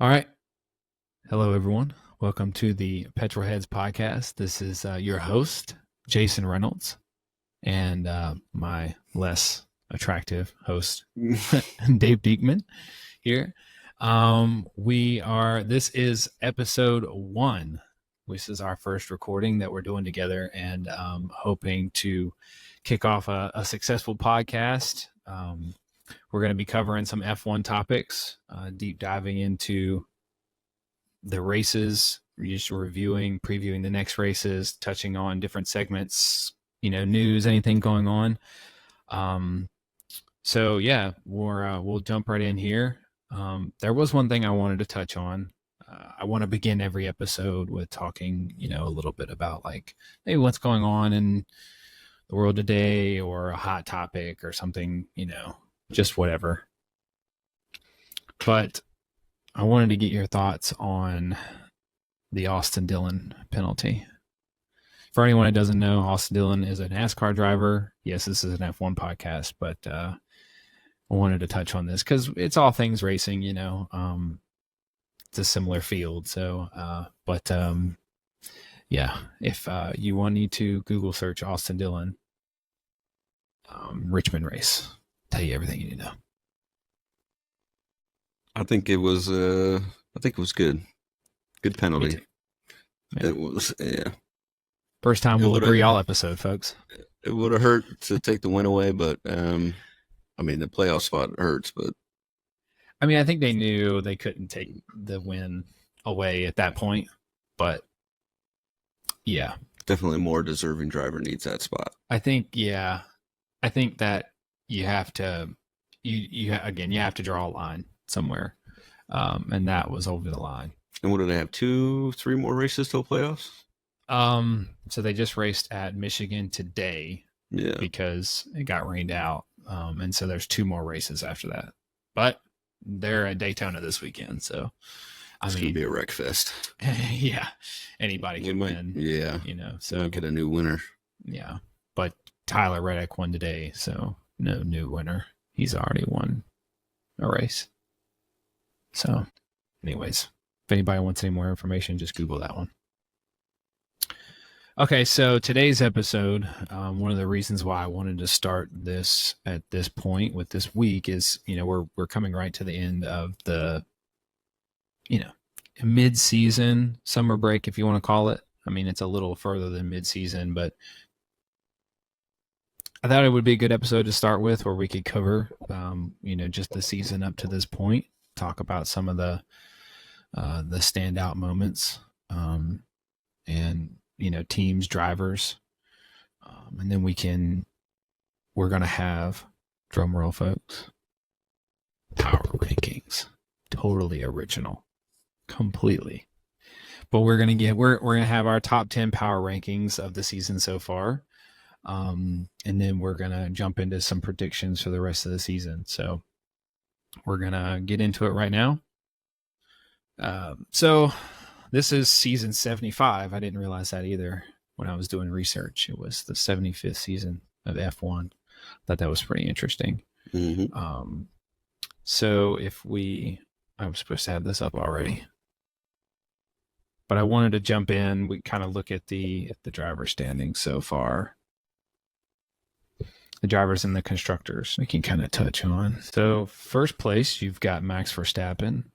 All right. Hello, everyone. Welcome to the Petrolheads podcast. This is your host, Jason Reynolds, and my less attractive host, Dave Diekman, here. This is episode 1. This is our first recording that we're doing together and hoping to kick off a successful podcast. We're going to be covering some F1 topics, deep diving into the races, just reviewing, previewing the next races, touching on different segments, news, anything going on. So yeah, we'll jump right in here. There was one thing I wanted to touch on. I want to begin every episode with talking, a little bit about like maybe what's going on in the world today or a hot topic or something, just whatever. But I wanted to get your thoughts on the Austin Dillon penalty. For anyone that doesn't know, Austin Dillon is a NASCAR driver. Yes, this is an F1 podcast, but I wanted to touch on this because it's all things racing, it's a similar field. So, yeah, if you need to Google search Austin Dillon Richmond race, tell you everything you need to know. I think it was good. Good penalty. Yeah. It was, yeah. First time we'll agree all episode, folks. It would have hurt to take the win away, but the playoff spot hurts, but I think they knew they couldn't take the win away at that point, but yeah. Definitely more deserving driver needs that spot. I think that you have to, you have to draw a line somewhere. And that was over the line. And what do they have? 2-3 more races till playoffs? So they just raced at Michigan today. Yeah. Because it got rained out. And so there's 2 more races after that. But they're at Daytona this weekend, so it's gonna be a wreck fest. Yeah. Anybody can win. Yeah. So might get a new winner. Yeah. But Tyler Reddick won today, so no new winner. He's already won a race. So, anyways, if anybody wants any more information, just Google that one. Okay, so today's episode, one of the reasons why I wanted to start this at this point with this week is, we're coming right to the end of the, mid-season summer break, if you want to call it. It's a little further than mid-season, but I thought it would be a good episode to start with where we could cover, just the season up to this point, talk about some of the standout moments, and, teams, drivers. And then we're going to have, drum roll folks, power rankings, totally original, completely. But we're going to have our top 10 power rankings of the season so far. And then we're going to jump into some predictions for the rest of the season. So we're going to get into it right now. So this is season 75. I didn't realize that either when I was doing research. It was the 75th season of F1. Thought that was pretty interesting. Mm-hmm. So I was supposed to have this up already, but I wanted to jump in. We kind of look at the driver standings so far. The drivers and the constructors we can kind of touch on. So first place, you've got Max Verstappen,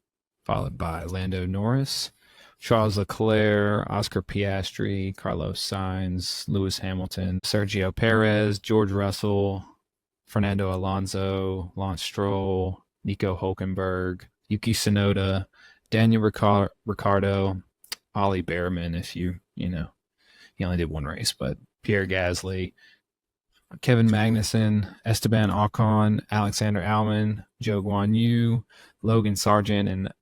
followed by Lando Norris, Charles Leclerc, Oscar Piastri, Carlos Sainz, Lewis Hamilton, Sergio Perez, George Russell, Fernando Alonso, Lance Stroll, Nico Hulkenberg, Yuki Tsunoda, Daniel Ricciardo, Ollie Behrman, if he only did one race, but Pierre Gasly, Kevin Magnussen, Esteban Ocon, Alexander Albon, Zhou Guanyu, Logan Sargent, and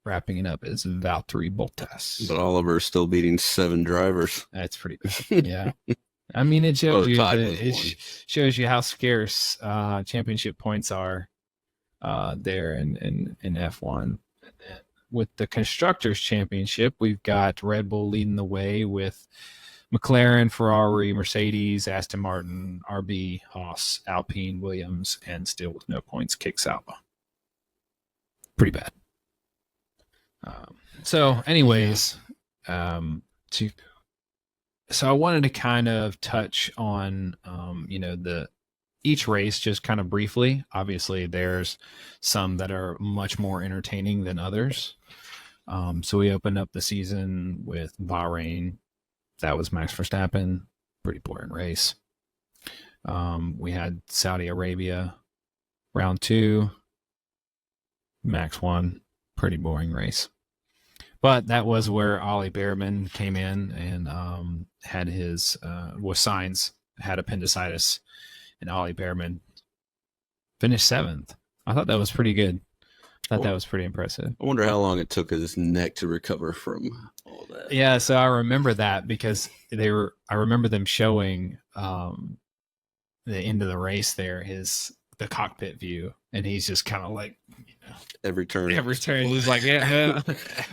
wrapping it up is Valtteri Bottas. But Oliver's still beating 7 drivers. That's pretty bad. Yeah. It shows you how scarce championship points are there in F1. With the Constructors' Championship, we've got Red Bull leading the way with McLaren, Ferrari, Mercedes, Aston Martin, RB, Haas, Alpine, Williams, and still with no points, Kick Sauber. Pretty bad. So, anyways, to so I wanted to kind of touch on, the each race just kind of briefly. Obviously, there's some that are much more entertaining than others. So we opened up the season with Bahrain. That was Max Verstappen. Pretty boring race. We had Saudi Arabia, round 2. Max won. Pretty boring race. But that was where Ollie Behrman came in and had his Sainz had appendicitis, and Ollie Behrman finished 7th. I thought that was pretty good. That was pretty impressive. I wonder how long it took his neck to recover from all that. Yeah, so I remember that because I remember them showing the end of the race there, the cockpit view, and he's just kind of like, every turn he's like, yeah.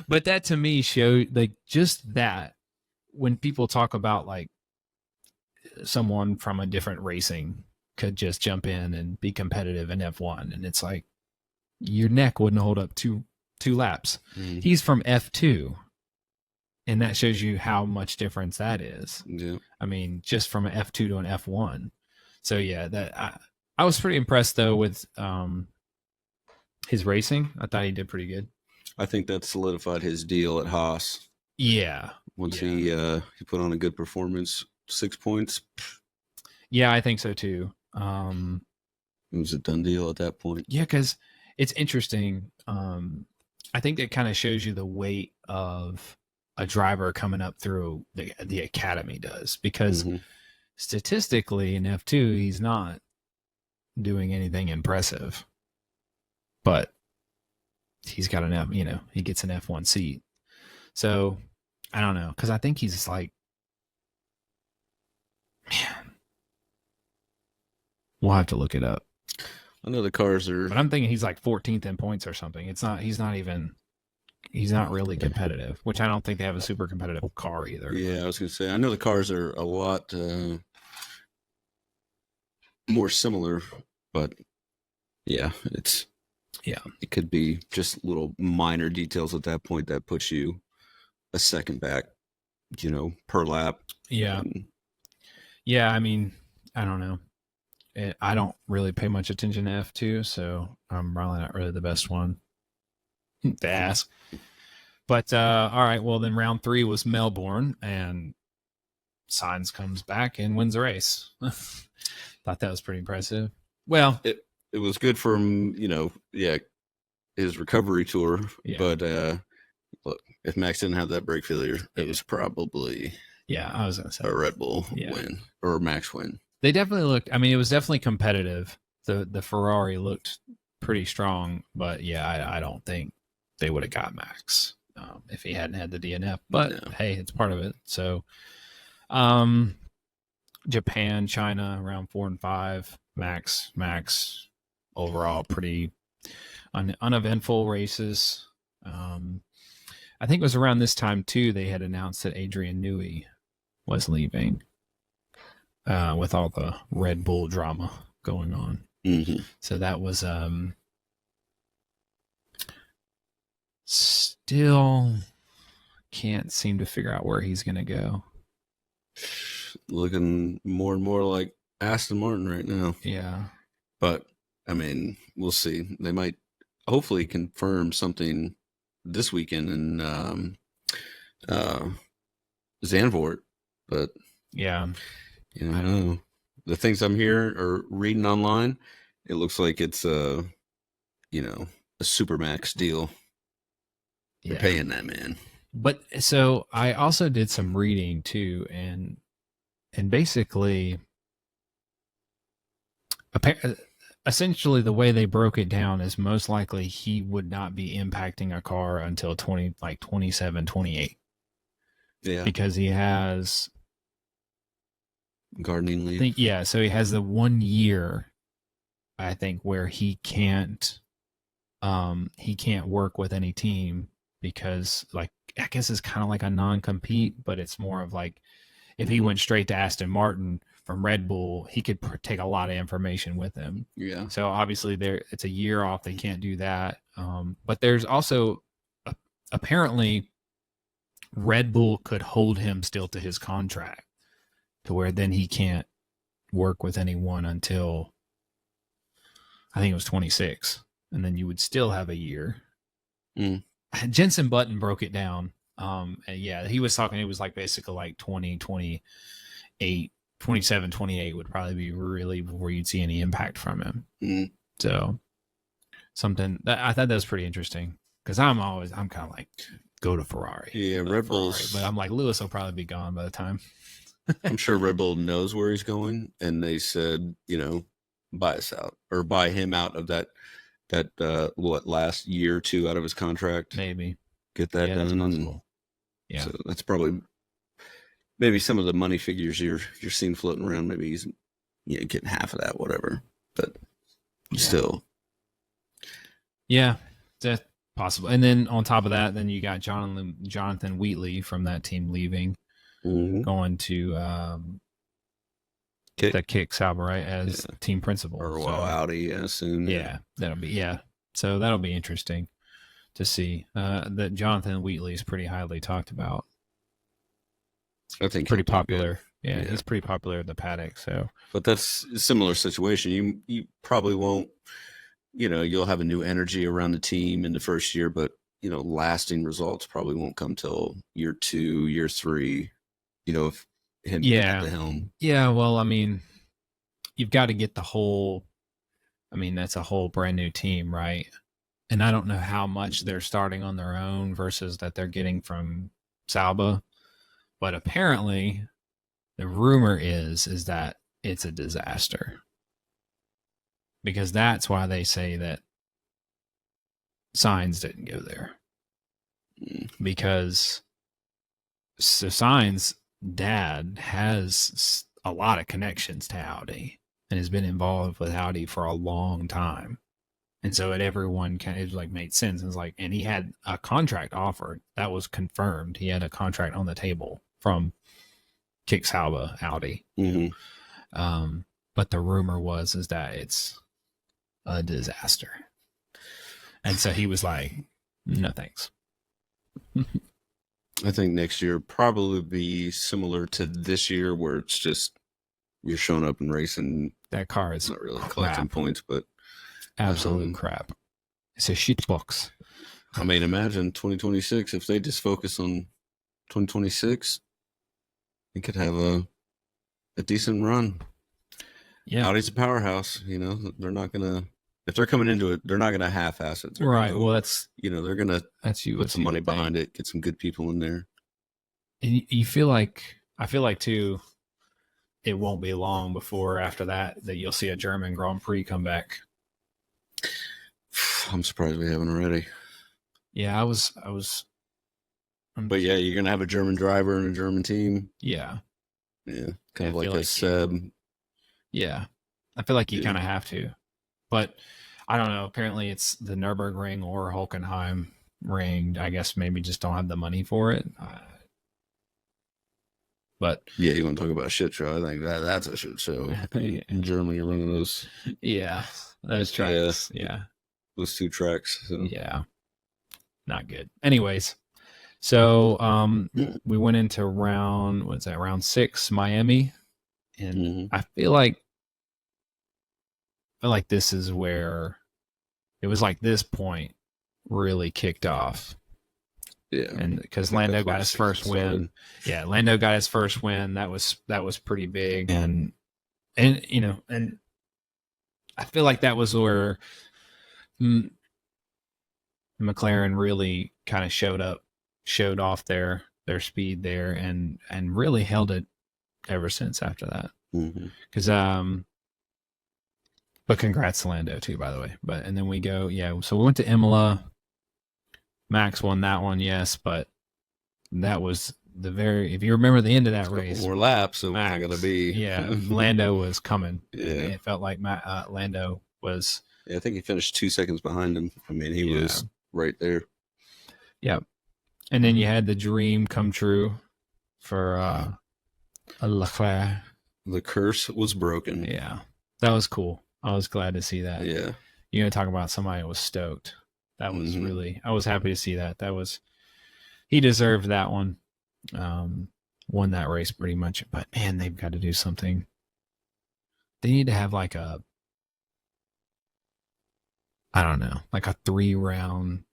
But that to me showed, like, just that when people talk about like someone from a different racing could just jump in and be competitive in F1, and it's like your neck wouldn't hold up two laps. He's from F2, and that shows you how much difference that is. Yeah. I mean, just from an F2 to an F1. So yeah, that I was pretty impressed though with his racing. I thought he did pretty good. I think that solidified his deal at Haas. Yeah. Once he put on a good performance, 6 points. Yeah, I think so too. It was a done deal at that point. Yeah, because it's interesting. I think it kind of shows you the weight of a driver coming up through the academy does, because statistically in F2 he's not doing anything impressive, but he's got he gets an F1 seat. So I don't know, because I think he's like, man, we'll have to look it up. I know the cars are, but I'm thinking he's like 14th in points or something. He's not really competitive, which I don't think they have a super competitive car either. Yeah, I was going to say, I know the cars are a lot more similar, but yeah, it could be just little minor details at that point that puts you a second back, per lap. Yeah. Yeah, I mean, I don't know. I don't really pay much attention to F2, so I'm probably not really the best one to ask. But all right, well then round 3 was Melbourne, and Sainz comes back and wins the race. Thought that was pretty impressive. Well, it was good for him, his recovery tour. Yeah. But look, if Max didn't have that brake failure, it was probably I was gonna say a Red Bull win or a Max win. They definitely looked. I mean, it was definitely competitive. The Ferrari looked pretty strong, but I don't think they would have got Max if he hadn't had the DNF. But hey, it's part of it. So, Japan, China, round 4 and 5. Max, overall pretty uneventful races. I think it was around this time too they had announced that Adrian Newey was leaving. With all the Red Bull drama going on. So that was still can't seem to figure out where he's going to go. Looking more and more like Aston Martin right now. Yeah. But, I mean, we'll see. They might hopefully confirm something this weekend in Zandvoort. But, yeah. I don't know. The things I'm hearing or reading online, it looks like it's a Supermax deal. You're paying that man. But so I also did some reading too, and basically, essentially the way they broke it down is most likely he would not be impacting a car until 27, 28. Yeah. Because he has gardening leave. So he has the 1 year, I think, where he can't work with any team because, like, I guess it's kind of like a non-compete, but it's more of like if he went straight to Aston Martin from Red Bull, he could take a lot of information with him. Yeah. So obviously it's a year off. They can't do that. But there's also apparently Red Bull could hold him still to his contract, to where then he can't work with anyone until I think it was 26, and then you would still have a year. Jenson Button broke it down. And yeah, he was talking, it was like basically like 20, 28, 27, 28 would probably be really before you'd see any impact from him. So something that I thought that was pretty interesting, because I'm kind of like, go to Ferrari. Yeah, Red Bull's. But I'm like, Lewis will probably be gone by the time. I'm sure Red Bull knows where he's going, and they said, buy us out or buy him out of that last year or two out of his contract. Maybe get that done. That's possible. Yeah, so that's probably maybe some of the money figures you're seeing floating around. Maybe he's getting half of that, whatever. But still, yeah, that's possible. And then on top of that, then you got Jonathan Wheatley from that team leaving, going to the Kick Sauber, right, as team principal, or Audi, soon. Yeah, so that'll be interesting to see. That Jonathan Wheatley is pretty highly talked about. I think pretty popular. Yeah, he's pretty popular at the paddock. So, but that's a similar situation. You probably won't. You'll have a new energy around the team in the first year, but lasting results probably won't come till year 2, year 3. If him at the helm. Yeah, well, I mean, you've got to get the whole. I mean, that's a whole brand new team, right? And I don't know how much they're starting on their own versus that they're getting from Sauber, but apparently, the rumor is that it's a disaster. Because that's why they say that Sainz didn't go there. Because Sainz' dad has a lot of connections to Audi and has been involved with Audi for a long time. And so everyone kind of like made sense. And he had a contract offered that was confirmed. He had a contract on the table from Kick Sauber Audi. But the rumor was that it's a disaster. And so he was like, no thanks. I think next year probably be similar to this year, where it's just you're showing up and racing. That car is not really collecting points, but absolute crap. It's a shit box. I mean, imagine 2026 if they just focus on 2026, they could have a decent run. Yeah, Audi's a powerhouse. They're not gonna. If they're coming into it, they're not going to half-ass it. Right. Well, that's they're going to put some money behind it, get some good people in there. And I feel like too, it won't be long before after that you'll see a German Grand Prix come back. I'm surprised we haven't already. Yeah, I was. But yeah, you're going to have a German driver and a German team. Yeah. Yeah. Kind of like a Seb. Yeah. I feel like you kind of have to. But I don't know. Apparently, it's the Nürburgring or Hockenheim ring. I guess maybe just don't have the money for it. But yeah, you want to talk about a shit show? I think that's a shit show. In Germany, you're running those. Yeah, those tracks. Yeah, those 2 tracks. So. Yeah, not good. Anyways, so we went into round 6, Miami, and I feel like this is where it was like this point really kicked off. Yeah. And because Lando got his first win. Yeah, Lando got his first win. That was pretty big. And and I feel like that was where McLaren really kind of showed off their speed there and really held it ever since after that. Because but congrats to Lando too, by the way. And then we go, so we went to Imola. Max won that one, yes, but that was if you remember the end of that race. More laps, so Max going to be. Yeah, Lando was coming. Yeah. It felt like Lando was. Yeah, I think he finished 2 seconds behind him. I mean, he was right there. Yeah. And then you had the dream come true for Leclerc. The curse was broken. Yeah, that was cool. I was glad to see that. Yeah. You're going to talk about somebody who was stoked. That was really, I was happy to see that. That was he deserved that one. Won that race pretty much, but man, they've got to do something. They need to have like a, I don't know, like a 3-round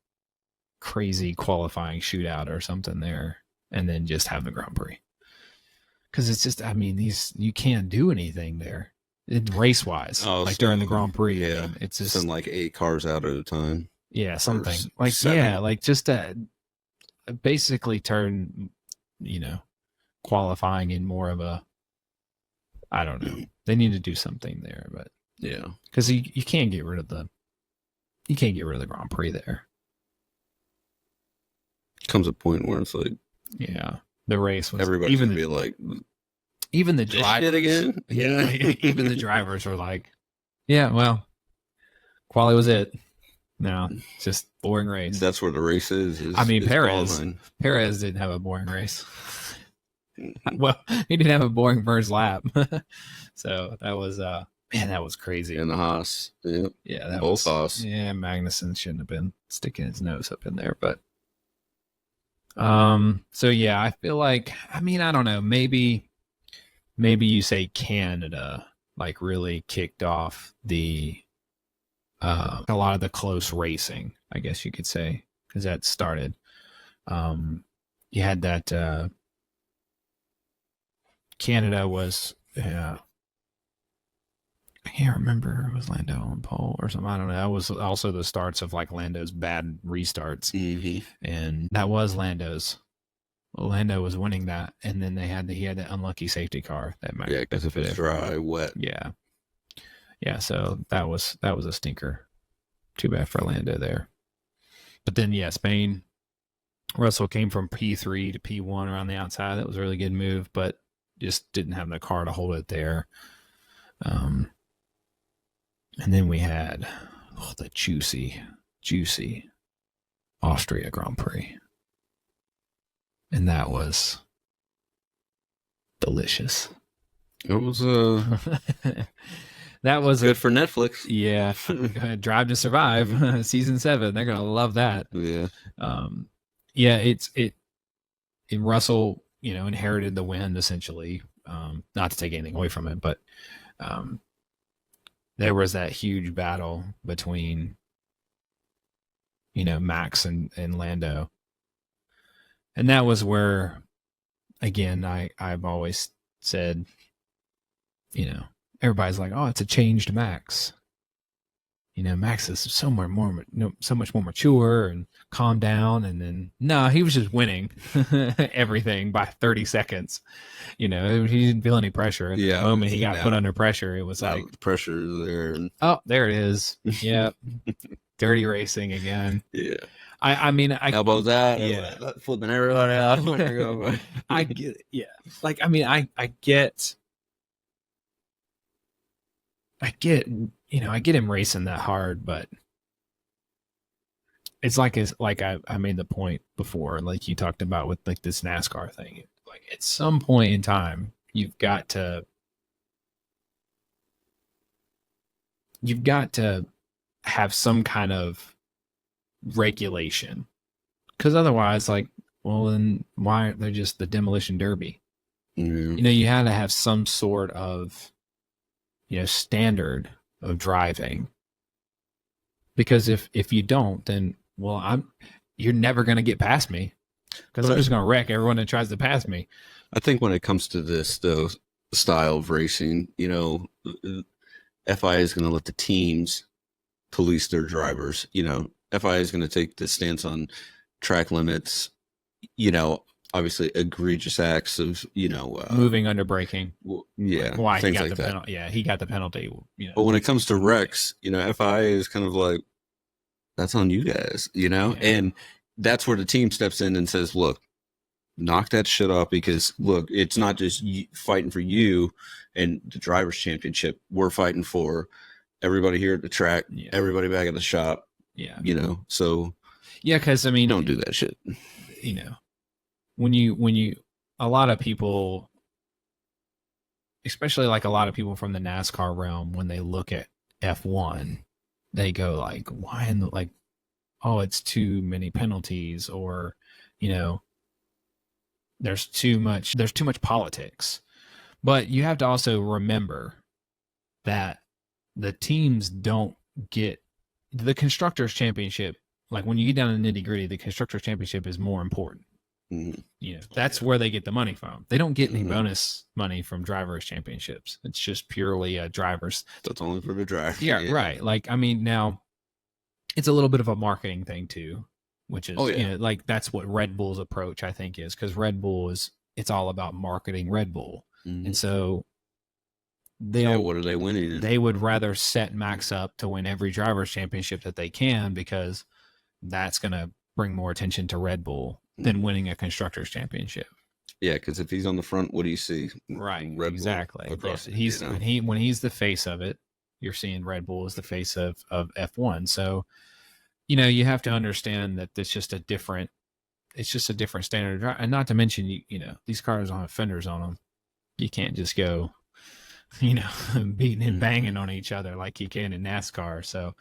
crazy qualifying shootout or something there, and then just have the Grand Prix. Because it's just, I mean, you can't do anything there, race wise. Like during the Grand Prix, yeah, I mean, it's just send like 8 cars out at a time. Yeah, something like 7. yeah, like just basically turn, qualifying in more of a, I don't know. They need to do something there, but yeah, because you can't get rid of the Grand Prix there. Comes a point where it's like, yeah, the race was everybody's even be like, even the drivers again. Yeah, even the drivers were like, yeah, well, quali was it. No, it's just boring race. That's where the race is I mean, Perez qualifying. didn't have a boring race. Well, he didn't have a boring first lap. So that was man, that was crazy. And the Haas. Yeah. Yeah, that both Haas. Yeah, Magnussen shouldn't have been sticking his nose up in there, but so yeah, I feel like, I mean, I don't know, maybe you say Canada like really kicked off the a lot of the close racing, I guess you could say, because that started. You had that Canada was, I can't remember, it was Lando on pole or something. I don't know. That was also the starts of like Lando's bad restarts, and that was Lando's. Lando was winning that, and then he had the unlucky safety car that might because if it's dry, wet, yeah. So that was a stinker. Too bad for Lando there. But then Spain. Russell came from P3 to P1 around the outside. That was a really good move, but just didn't have the car to hold it there. And then we had the juicy Austria Grand Prix. And that was delicious. It was that was good for Netflix. Yeah. Drive to Survive, season 7. They're gonna love that. Yeah. Russell, inherited the win essentially. Not to take anything away from it, but there was that huge battle between Max and Lando. And that was where, again, I've always said, everybody's like, oh, it's a changed Max. Max is so much more mature and calm down. And then, no, he was just winning everything by 30 seconds. He didn't feel any pressure. At the moment he got put under pressure, it was like, the pressure is there. Oh, there it is. Yeah. Dirty racing again. Yeah. I mean, elbows out. Yeah. Flipping everybody out. I get, yeah. Like, I mean, I get, I get him racing that hard, but it's like I made the point before, like you talked about with like this NASCAR thing. Like at some point in time, you've got to have some kind of regulation, because otherwise, like, well, then why they're just the demolition derby? Mm-hmm. You had to have some sort of standard of driving, because if you don't, then you're never going to get past me, because I'm just going to wreck everyone that tries to pass me. I think when it comes to this though style of racing, FIA is going to let the teams police their drivers. FIA is going to take the stance on track limits, obviously egregious acts of, moving under braking. Yeah. Like why things he got like the that. penalty. Yeah. He got the penalty. But when it comes to wrecks, FIA is kind of like, that's on you guys, and that's where the team steps in and says, look, knock that shit off, because look, it's not just fighting for you and the driver's championship. We're fighting for everybody here at the track, everybody back at the shop. Yeah. So yeah, because I mean, don't do that shit. When you a lot of people, especially like a lot of people from the NASCAR realm, when they look at F1, they go like, why in the, like, oh, it's too many penalties, or you know, there's too much politics. But you have to also remember that the teams don't get the Constructors Championship. Like when you get down to nitty gritty, the Constructors Championship is more important. Mm-hmm. You know, that's where they get the money from. They don't get any bonus money from drivers' championships. It's just purely drivers. That's only for the driver. Yeah, right. Like, I mean, now it's a little bit of a marketing thing too, which is, you know, like that's what Red Bull's approach, I think, is, because Red Bull it's all about marketing Red Bull. Mm-hmm. And so what are they winning? They would rather set Max up to win every driver's championship that they can, because that's going to bring more attention to Red Bull than winning a constructors championship. Yeah, because if he's on the front, what do you see? Right, Red exactly. Across when he's the face of it, you're seeing Red Bull as the face of F1. So, you know, you have to understand that it's just a different standard. And not to mention, you know, these cars don't have fenders on them. You can't just go, you know, beating and banging on each other like you can in NASCAR. So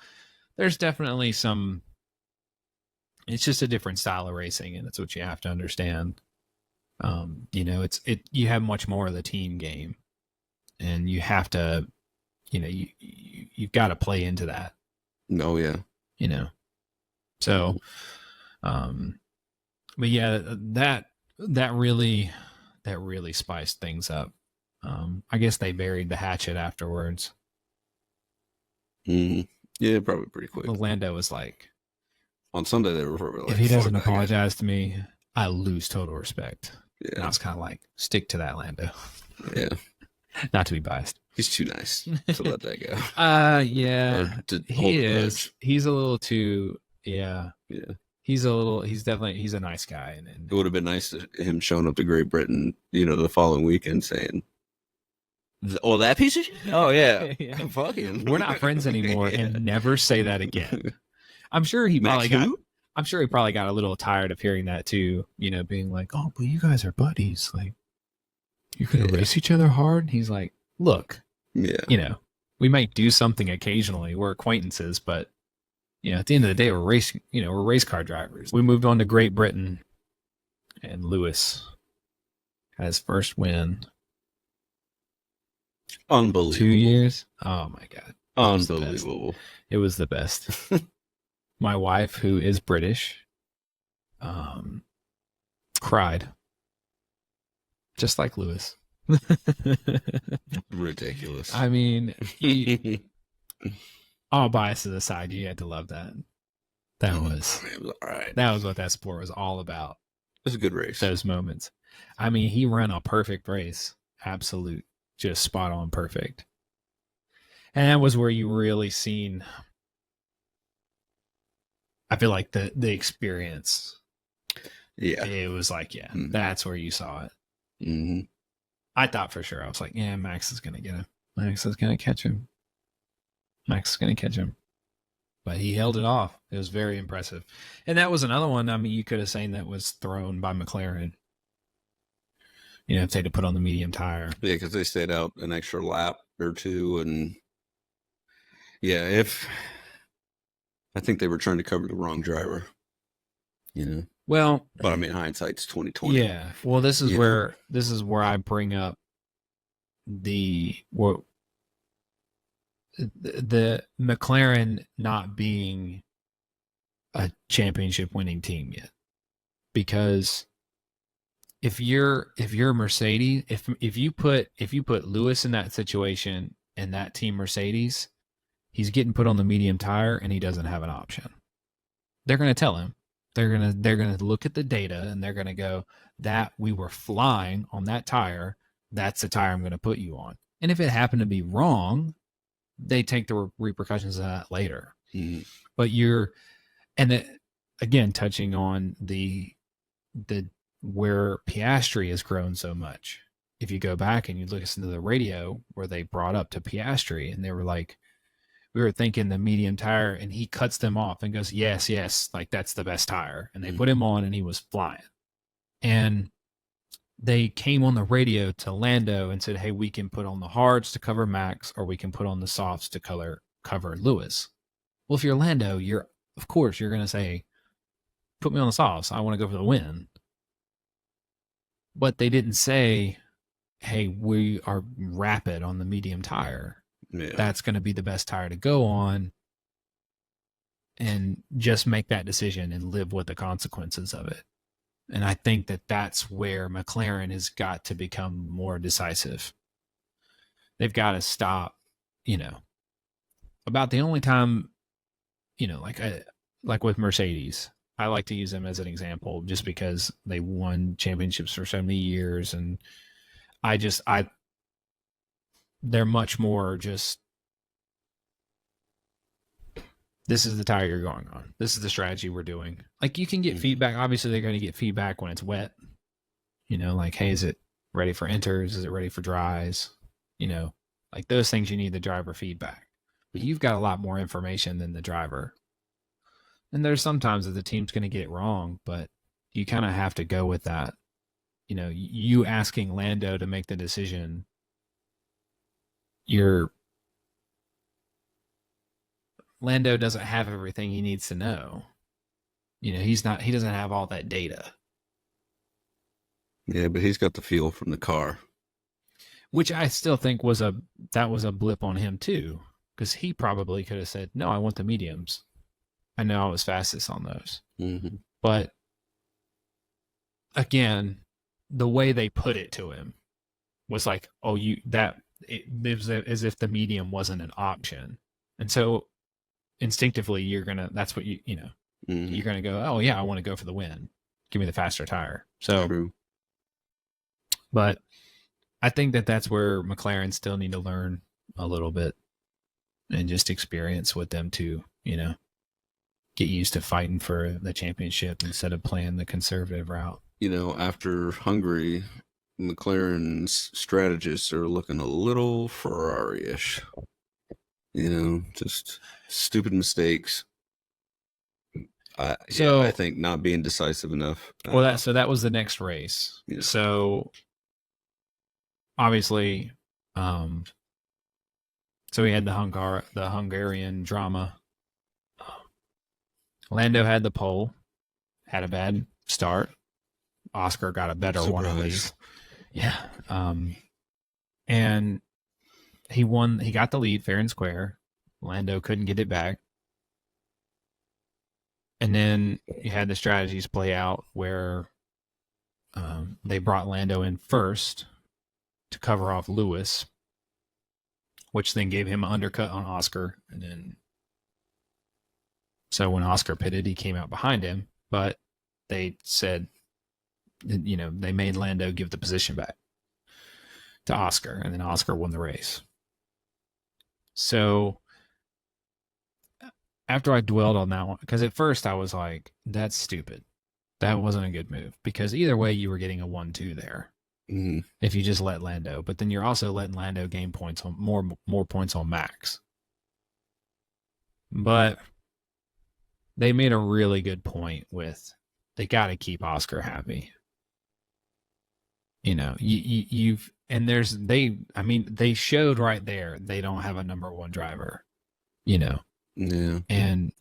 there's definitely it's just a different style of racing, and that's what you have to understand. You know, you have much more of the team game, and you have to, you know, you've got to play into that. Oh yeah. You know, so, but yeah, that really spiced things up. I guess they buried the hatchet afterwards. Mm-hmm. Yeah, probably pretty quick. Lando was like, on Sunday they were probably like, if he doesn't apologize to me, I lose total respect. Yeah. And I was kind of like, stick to that, Lando. Yeah. Not to be biased. He's too nice to let that go. Yeah. He is. He's a little too, yeah. Yeah. He's a nice guy. And it would have been nice to him showing up to Great Britain, you know, the following weekend saying, oh, that piece of shit? Oh, yeah. Yeah. Fucking. We're not friends anymore, and never say that again. I'm sure he probably got a little tired of hearing that too, you know, being like, oh, but you guys are buddies. Like, you're going to race each other hard? He's like, look, you know, we might do something occasionally. We're acquaintances, but, you know, at the end of the day, we're race car drivers. We moved on to Great Britain, and Lewis had his first win. Unbelievable. 2 years? Oh my God. Unbelievable. It was the best. My wife, who is British, cried. Just like Lewis. Ridiculous. I mean, all biases aside, you had to love that. That was all right. That was what that sport was all about. It was a good race. Those moments. I mean, he ran a perfect race. Absolute. Just spot on perfect. And that was where you really seen, I feel like, the experience. Yeah. It was like, that's where you saw it. Mm-hmm. I thought for sure. I was like, yeah, Max is going to get him. Max is going to catch him. Max is going to catch him. But he held it off. It was very impressive. And that was another one, I mean, you could have seen that was thrown by McLaren. You know, if they'd have put on the medium tire. Yeah, because they stayed out an extra lap or two. And I think they were trying to cover the wrong driver. You know? Well, but I mean, hindsight's 20/20. Yeah. Well, this is where I bring up the McLaren not being a championship winning team yet, because if you're Mercedes, if you put Lewis in that situation and that team Mercedes, he's getting put on the medium tire and he doesn't have an option. They're going to tell him. They're going to look at the data and they're going to go, that we were flying on that tire. That's the tire I'm going to put you on. And if it happened to be wrong, they take the repercussions of that later. Mm-hmm. But again, touching on the where Piastri has grown so much. If you go back and you listen to the radio where they brought up to Piastri and they were like, we were thinking the medium tire, and he cuts them off and goes, yes, like that's the best tire. And they put him on and he was flying. And they came on the radio to Lando and said, hey, we can put on the hards to cover Max, or we can put on the softs to cover Lewis. Well, if you're Lando, of course you're going to say, put me on the sauce. I want to go for the win. But they didn't say, hey, we are rapid on the medium tire. Yeah. That's going to be the best tire to go on. And just make that decision and live with the consequences of it. And I think that that's where McLaren has got to become more decisive. They've got to stop, about the only time, like with Mercedes, I like to use them as an example just because they won championships for so many years. And they're much more just, this is the tire you're going on. This is the strategy we're doing. Like, you can get feedback. Obviously, they're going to get feedback when it's wet. Like, hey, is it ready for inters? Is it ready for dries? Like those things you need the driver feedback. But you've got a lot more information than the driver. And there's sometimes that the team's going to get it wrong, but you kind of have to go with that. You asking Lando to make the decision, Lando doesn't have everything he needs to know. He doesn't have all that data. Yeah, but he's got the feel from the car. Which I still think was a blip on him too. Because he probably could have said, no, I want the mediums. I know I was fastest on those. Mm-hmm. But again, the way they put it to him was like, oh, it was as if the medium wasn't an option. And so instinctively that's what mm-hmm. you're gonna go, oh yeah, I want to go for the win. Give me the faster tire. So True. But I think that that's where McLaren still need to learn a little bit and just experience with them to, get used to fighting for the championship instead of playing the conservative route. After Hungary, McLaren's strategists are looking a little Ferrari-ish. Just stupid mistakes. I think not being decisive enough. So that was the next race. Yeah. So obviously, so we had the Hungarian drama. Lando had the pole, had a bad start. Oscar got a better one of these. Yeah. And he won. He got the lead fair and square. Lando couldn't get it back. And then you had the strategies play out where they brought Lando in first to cover off Lewis, which then gave him an undercut on Oscar. And then, so when Oscar pitted, he came out behind him, but they said, they made Lando give the position back to Oscar, and then Oscar won the race. So after I dwelled on that one, because at first I was like, that's stupid. That wasn't a good move, because either way you were getting a 1-2 there. Mm-hmm. If you just let Lando, but then you're also letting Lando gain points on more points on Max. But they made a really good point with, they got to keep Oscar happy. They showed right there they don't have a number one driver. Yeah. And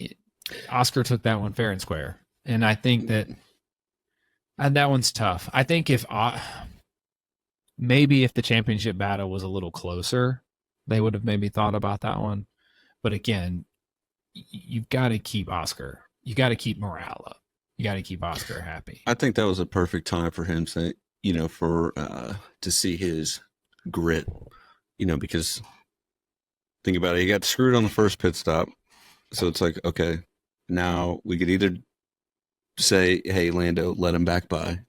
Oscar took that one fair and square. And I think that one's tough. I think maybe if the championship battle was a little closer, they would have maybe thought about that one. But again, you've got to keep Oscar. You got to keep morale up. You got to keep Oscar happy. I think that was a perfect time for him to see his grit, because think about it. He got screwed on the first pit stop. So it's like, okay, now we could either say, hey, Lando, let him back by,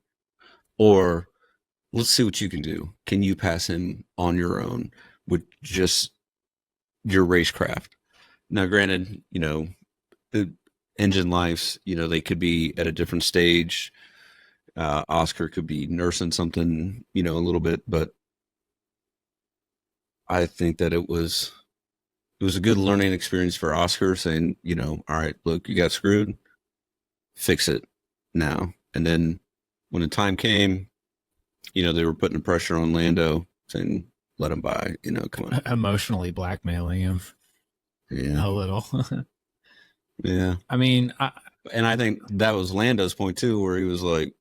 or let's see what you can do. Can you pass him on your own with just your racecraft? Now, granted, the engine lives, they could be at a different stage. Oscar could be nursing something, a little bit, but I think that it was a good learning experience for Oscar, saying, all right, look, you got screwed, fix it now. And then when the time came, they were putting the pressure on Lando, saying, let him by, come on. Emotionally blackmailing him. Yeah. A little. Yeah. I mean, And I think that was Lando's point too, where he was like,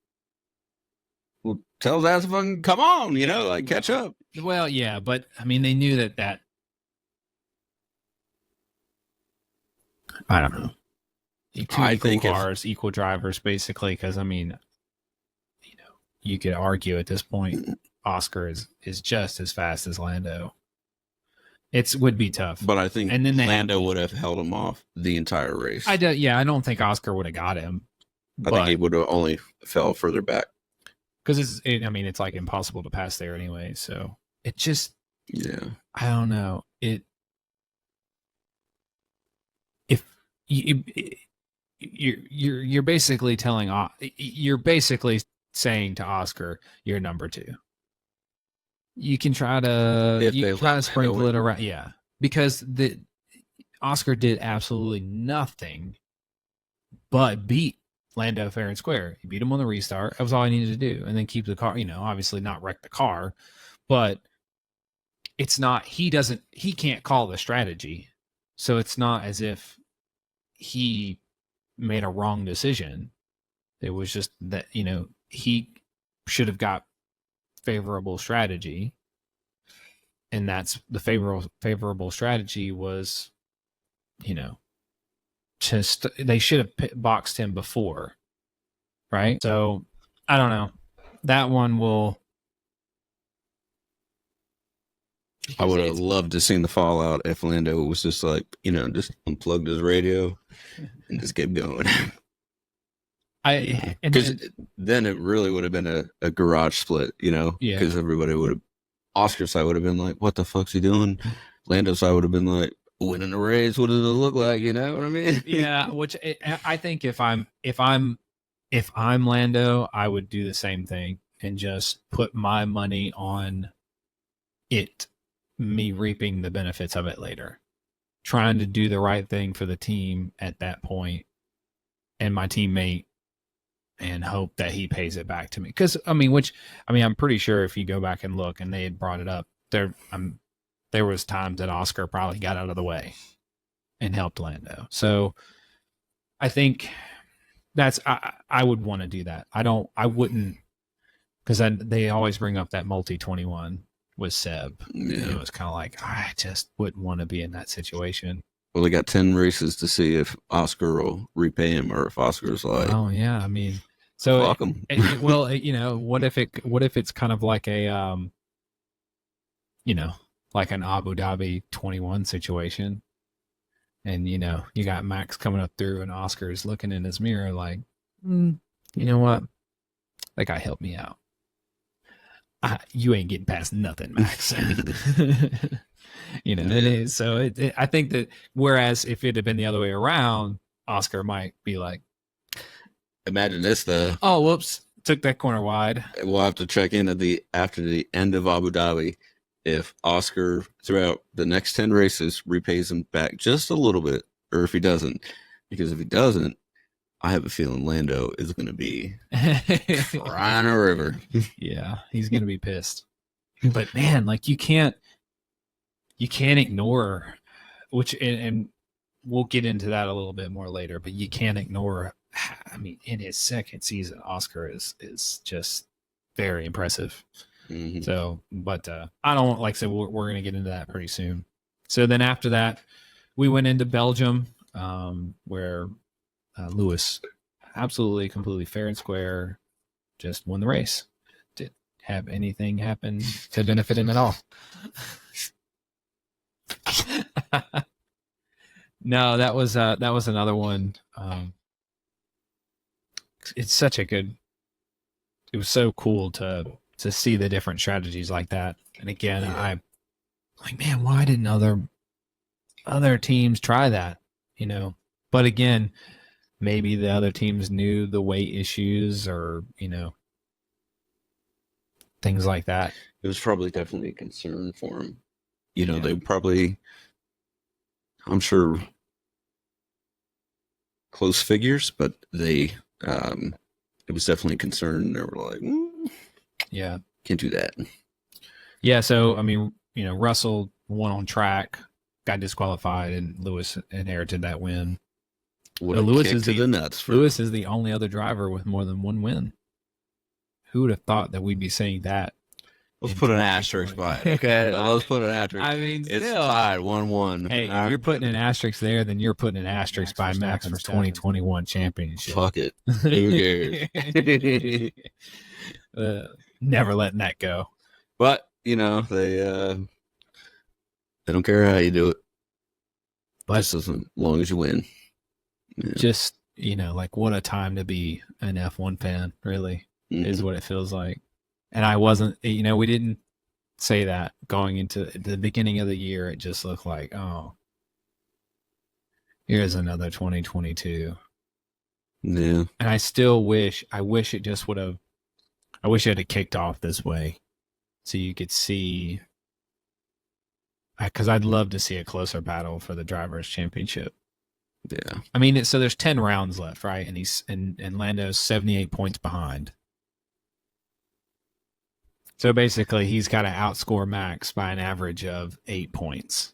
"Well, tell that to fucking come on, like catch up." Well, yeah, but I mean, they knew that I don't know. Two equal cars, equal drivers, basically. Because I mean, you could argue at this point, Oscar is just as fast as Lando. It would be tough, but I think Lando would have held him off the entire race. I don't think Oscar would have got him. I think he would have only fell further back because it's like impossible to pass there anyway. So it just, I don't know. You're basically saying to Oscar, you're number 2. You can try to sprinkle it around, because Oscar did absolutely nothing but beat Lando fair and square. He beat him on the restart. That was all I needed to do, and then keep the car. Obviously not wreck the car, but it's not. He can't call the strategy, so it's not as if he made a wrong decision. It was just that he should have got favorable strategy, and that's the favorable strategy was they should have boxed him before, right? So I don't know, that one will. I would have loved to seen the fallout if Lando was just like, just unplugged his radio and just kept going. Because then it really would have been a garage split, because everybody would have, Oscar's side would have been like, what the fuck's he doing? Lando's side would have been like, winning the race, what does it look like? You know what I mean? Yeah, which I think if I'm Lando, I would do the same thing and just put my money on me reaping the benefits of it later, trying to do the right thing for the team at that point and my teammate, and hope that he pays it back to me. Because I'm pretty sure if you go back and look, and they had brought it up there, there was times that Oscar probably got out of the way and helped Lando. So I think I would want to do that. I wouldn't, because they always bring up that multi 21 with Seb. Yeah. It was kind of like, I just wouldn't want to be in that situation. Well, they got 10 races to see if Oscar will repay him, or if Oscar's like, oh yeah, so fuck him. Well, what if it's kind of like a like an Abu Dhabi 21 situation, and you got Max coming up through, and Oscar's looking in his mirror like, you know what, that guy helped me out. You ain't getting past nothing, Max. It is. So I think that, whereas if it had been the other way around, Oscar might be like, imagine this though. Oh, whoops. Took that corner wide. We'll have to check in after the end of Abu Dhabi if Oscar throughout the next 10 races repays him back just a little bit, or if he doesn't. Because if he doesn't, I have a feeling Lando is going to be crying a river. Yeah, he's going to be pissed. But man, like you can't ignore, which, and we'll get into that a little bit more later, but you can't ignore, in his second season, Oscar is just very impressive. Mm-hmm. So, but I don't, like I said, we're going to get into that pretty soon. So then after that, we went into Belgium, where Lewis absolutely, completely fair and square, just won the race. Didn't have anything happen to benefit him at all. No, that was another one. It's such a good. It was so cool to see the different strategies like that. And again, I'm like, man, why didn't other teams try that? But again, maybe the other teams knew the weight issues, or things like that. It was probably definitely a concern for him. They probably, I'm sure, close figures, but it was definitely a concern. They were like, yeah, can't do that. Yeah. So, Russell won on track, got disqualified, and Lewis inherited that win. What So a Lewis kick is to the nuts. Lewis is the only other driver with more than one win. Who would have thought that we'd be saying that? Let's put an asterisk by it. Okay, let's put an asterisk. I mean, It's still. tied 1-1. Hey, if you're putting an asterisk there, then you're putting an asterisk by Max for 2021 championship. Fuck it. Who cares? Never letting that go. But they don't care how you do it. But just as long as you win. Yeah. Just like what a time to be an F1 fan. Really is what it feels like. And I wasn't. We didn't say that going into the beginning of the year. It just looked like, oh, here's another 2022. Yeah. And I still wish it just would have. I wish it had kicked off this way, so you could see. Because I'd love to see a closer battle for the drivers' championship. Yeah. I mean, so there's 10 rounds left, right? And and Lando's 78 points behind. So basically, he's got to outscore Max by an average of 8 points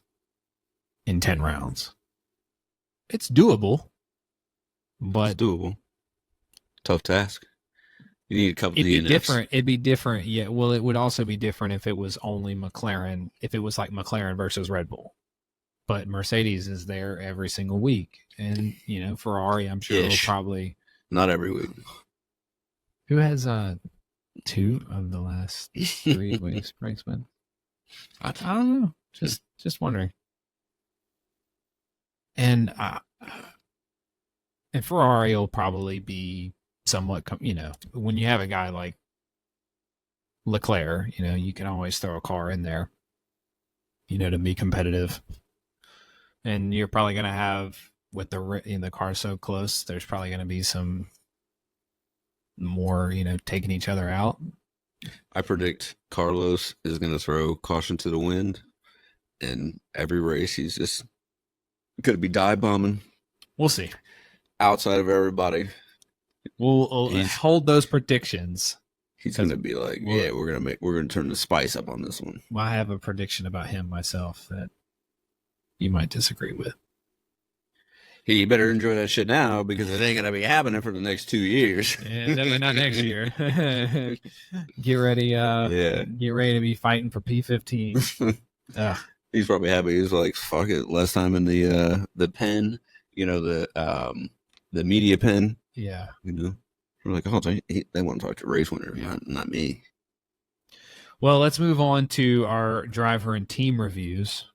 in 10 rounds. It's doable, but it's doable. Tough task. You need a couple of DNFs. Different. It'd be different. Yeah. Well, it would also be different if it was only McLaren. If it was like McLaren versus Red Bull, but Mercedes is there every single week, and Ferrari, I'm sure will probably not every week. Who has 2 of the last 3 weeks race win? I don't know. Just wondering. And Ferrari will probably be somewhat, when you have a guy like Leclerc, you can always throw a car in there, to be competitive. And you're probably going to have, with the car so close, there's probably going to be some more, taking each other out. I predict Carlos is going to throw caution to the wind, and every race he's just going to be dive bombing. We'll see. Outside of everybody. We'll hold those predictions. He's going to be like, yeah, we're going to turn the spice up on this one. Well, I have a prediction about him myself that you might disagree with. You better enjoy that shit now because it ain't going to be happening for the next 2 years. Yeah, definitely not next year. Get ready. Get ready to be fighting for P15. He's probably happy. He's like, fuck it. Last time in the pen, the media pen. Yeah. We're like, oh, they want to talk to race winners, not me. Well, let's move on to our driver and team reviews.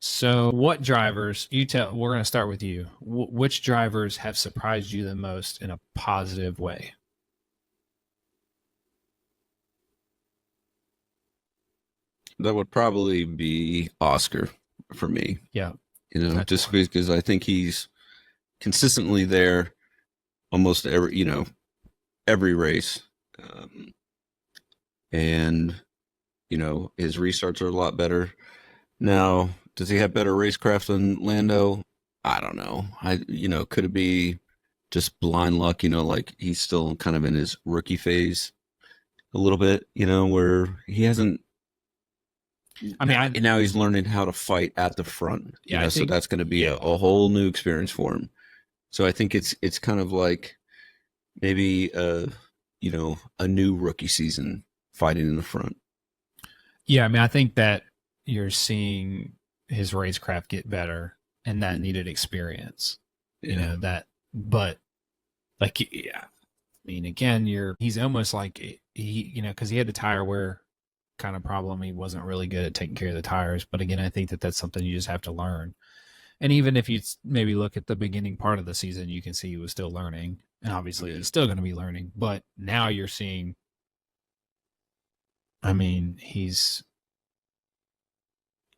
So what drivers, we're going to start with you. Which drivers have surprised you the most in a positive way? That would probably be Oscar for me. Yeah. Just because I think he's consistently there almost every race. And his restarts are a lot better. Now, does he have better racecraft than Lando? I don't know. Could it be just blind luck, like he's still kind of in his rookie phase a little bit, where he hasn't. I mean, now he's learning how to fight at the front. Yeah, so that's going to be a whole new experience for him. So I think it's kind of like maybe a new rookie season fighting in the front. Yeah, I mean, I think that you're seeing his racecraft get better, and that needed experience. But like, yeah, I mean, again, he's almost like because he had the tire wear kind of problem. He wasn't really good at taking care of the tires. But again, I think that's something you just have to learn. And even if you maybe look at the beginning part of the season, you can see he was still learning. And obviously he's still going to be learning. But now you're seeing, I mean,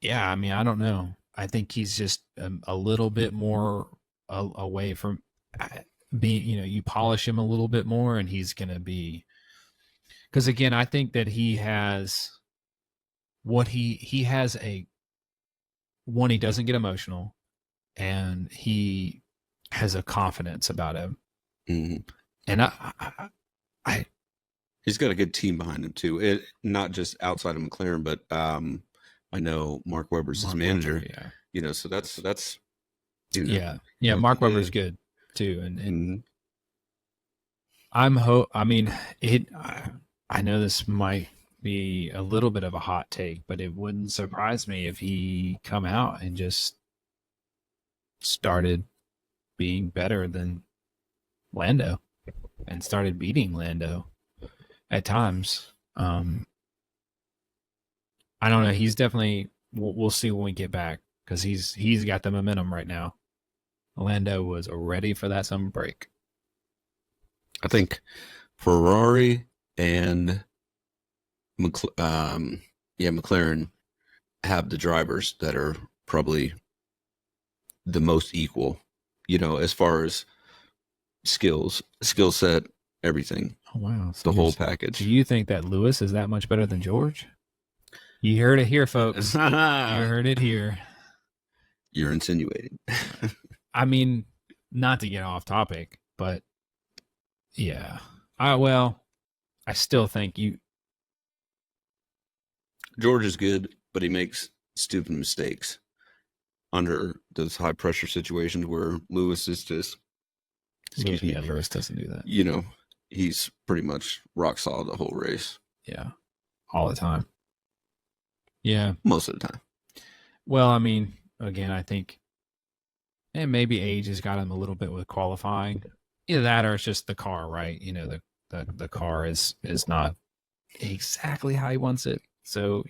I don't know. I think he's just a little bit more away from being, you polish him a little bit more and he's going to be, because again, I think that he has he has he doesn't get emotional and he has a confidence about him. Mm-hmm. And I he's got a good team behind him too. Not just outside of McLaren, but I know Mark Webber's his manager. Webber, so that's Mark Webber's good. too. And Mhm. I mean, I know this might be a little bit of a hot take, but it wouldn't surprise me if he come out and just started being better than Lando and started beating Lando at times. I don't know. He's definitely. We'll see when we get back because he's got the momentum right now. Lando was ready for that summer break. I think Ferrari and McLaren have the drivers that are probably the most equal, as far as skill set, everything. Oh wow, the whole package. Do you think that Lewis is that much better than George? You heard it here, folks. You heard it here. You're insinuating. I mean, not to get off topic, but yeah. I still think George is good, but he makes stupid mistakes under those high pressure situations where Lewis is just. Lewis doesn't do that. He's pretty much rock solid the whole race. Yeah. All the time. Yeah. Most of the time. Well, I mean, again, I think and maybe age has got him a little bit with qualifying. Either that or it's just the car, right? The car is not exactly how he wants it. So,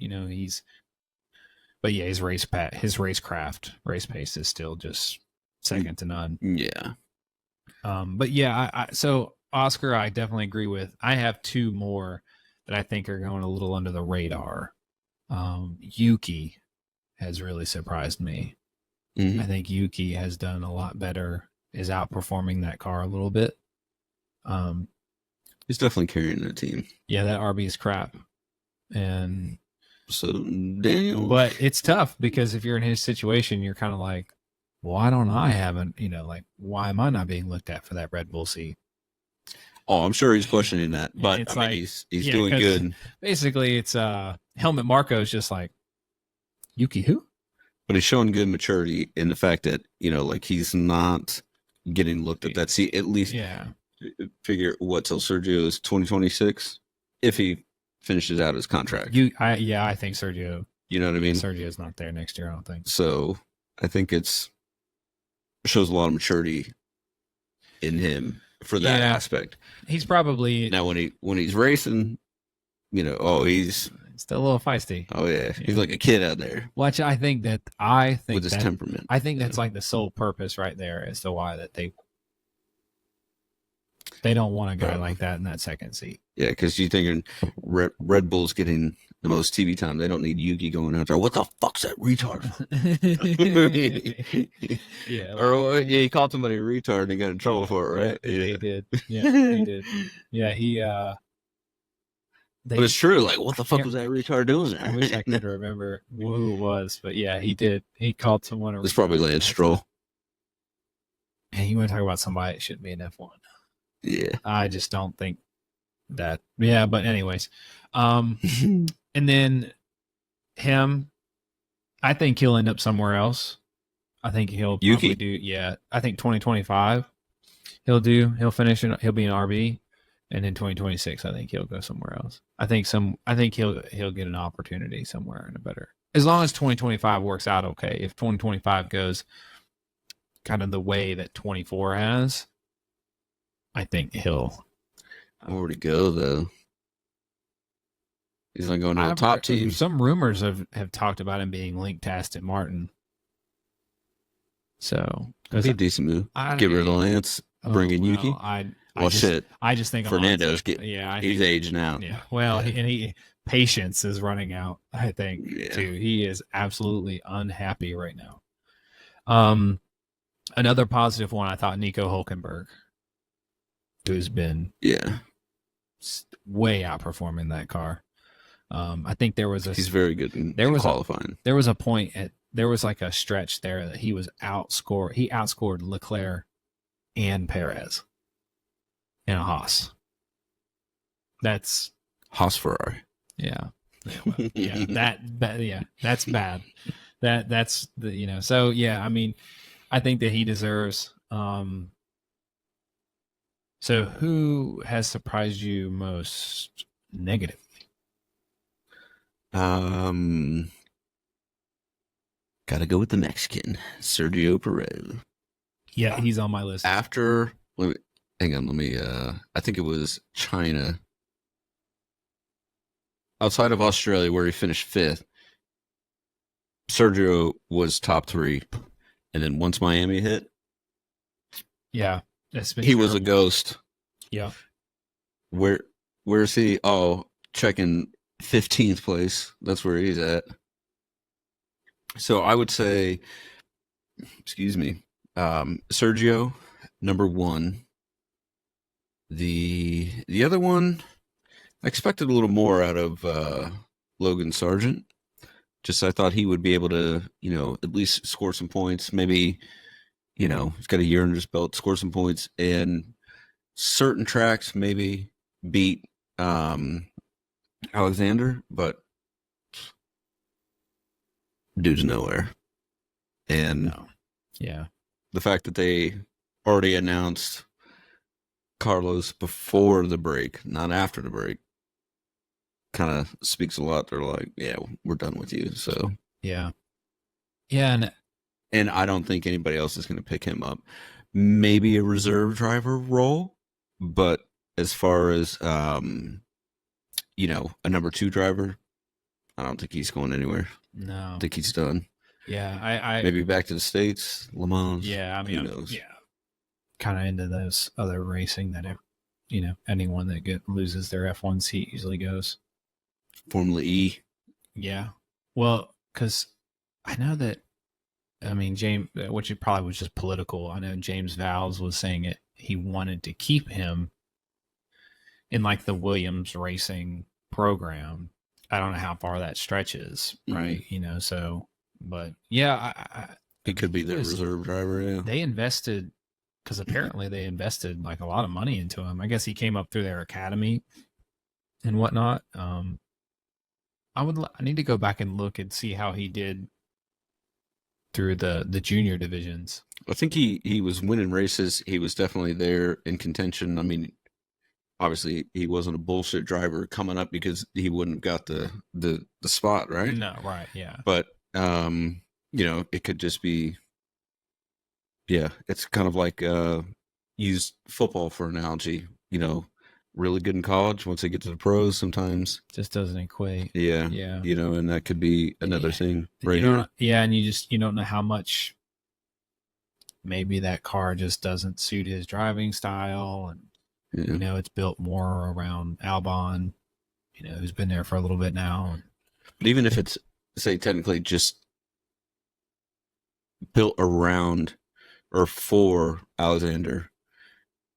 but yeah, his racecraft, race pace is still just second to none. Yeah. But yeah, so Oscar, I definitely agree with. I have two more that I think are going a little under the radar. Yuki has really surprised me. Mm-hmm. I think Yuki has done a lot better, is outperforming that car a little bit. He's definitely carrying the team. Yeah, that RB is crap. And so Daniel, but it's tough because if you're in his situation, you're kind of like, why don't I haven't, why am I not being looked at for that Red Bull seat? Oh, I'm sure he's questioning that, but it's he's doing good. Basically, it's Helmut Marko is just like, Yuki who? But he's showing good maturity in the fact that, he's not getting looked at that seat. At least figure what till Sergio is 2026 if he finishes out his contract. I think Sergio. You know what I mean? Sergio's not there next year, I don't think. So I think shows a lot of maturity in him for that aspect. He's probably now when he's racing, he's still a little feisty. Oh yeah, he's like a kid out there. Which I think with his temperament. I think that's like the sole purpose right there as to why that they don't want a guy like that in that second seat. Yeah, because you're thinking Red Bull's getting the most TV time. They don't need Yuki going out there. What the fuck's that retard? Yeah. Or he called somebody a retard and he got in trouble for it, right? Yeah, he did. Yeah, he did. Yeah, he but it's true. Like, what the fuck was that retard doing there? I wish I could remember who it was, but yeah, he did. He called someone. It's probably Lance Stroll. And you want to talk about somebody that shouldn't be an F1? Yeah, I just don't think that. Yeah, but anyways, and then him, I think he'll end up somewhere else. I think he'll probably do. Yeah, I think 2025 he'll finish and he'll be an RB. And in 2026, I think he'll go somewhere else. I think he'll get an opportunity somewhere in a better. As long as 2025 works out okay. If 2025 goes kind of the way that 24 has, I think he'll. Where would he go though? He's not going to the top team. Some rumors have talked about him being linked to Aston Martin. So that'd be a decent move. Get rid of Lance, bring in Yuki. I just think Fernando's he's aging out. Yeah. Well, patience is running out, I think, too. He is absolutely unhappy right now. Another positive one, I thought Nico Hülkenberg, who's been way outperforming that car. I think he's very good in qualifying. There was a point there was like a stretch there that he outscored Leclerc and Perez. In a Haas. That's Haas Ferrari. Yeah. That's bad. That's the, so yeah, I mean, I think that he deserves So, who has surprised you most negatively? Gotta go with the Mexican, Sergio Perez. Yeah, he's on my list. After, hang on, I think it was China. Outside of Australia, where he finished 5th, Sergio was top 3. And then once Miami hit, yeah, he was a ghost. Yeah. Where's he? Oh, checking 15th place. That's where he's at. So I would say, excuse me, Sergio, number 1. The other one, I expected a little more out of Logan Sargent. Just I thought he would be able to, at least score some points. Maybe, he's got a year under his belt, score some points, and certain tracks maybe beat Alexander, but dude's nowhere. And yeah, the fact that they already announced Carlos before the break, not after the break, kind of speaks a lot. They're like, yeah, we're done with you. So yeah, and I don't think anybody else is going to pick him up. Maybe a reserve driver role, but as far as a number 2 driver, I don't think he's going anywhere. No, I think he's done. Yeah, I maybe back to the States, Le Mans. Yeah, I mean, who knows? Yeah, kind of into those other racing that anyone that loses their F1 seat usually goes. Formula E. Yeah, well, because I know that. I mean, James, which it probably was just political. I know James Vowles was saying it. He wanted to keep him in like the Williams racing program. I don't know how far that stretches, right? Mm-hmm. So, but yeah, he could be their reserve driver. Yeah, they invested because apparently they invested like a lot of money into him. I guess he came up through their academy and whatnot. I need to go back and look and see how he did through the junior divisions. I think he was winning races. He was definitely there in contention. I mean, obviously he wasn't a bullshit driver coming up because he wouldn't have got the spot, right? No, right, yeah. But it could just be, it's kind of like use football for analogy. Really good in college. Once they get to the pros, sometimes just doesn't equate. Yeah. And that could be another thing right here. Yeah, and you don't know how much maybe that car just doesn't suit his driving style, and it's built more around Albon, who's been there for a little bit now. But even if it's, say, technically just built around or for Alexander,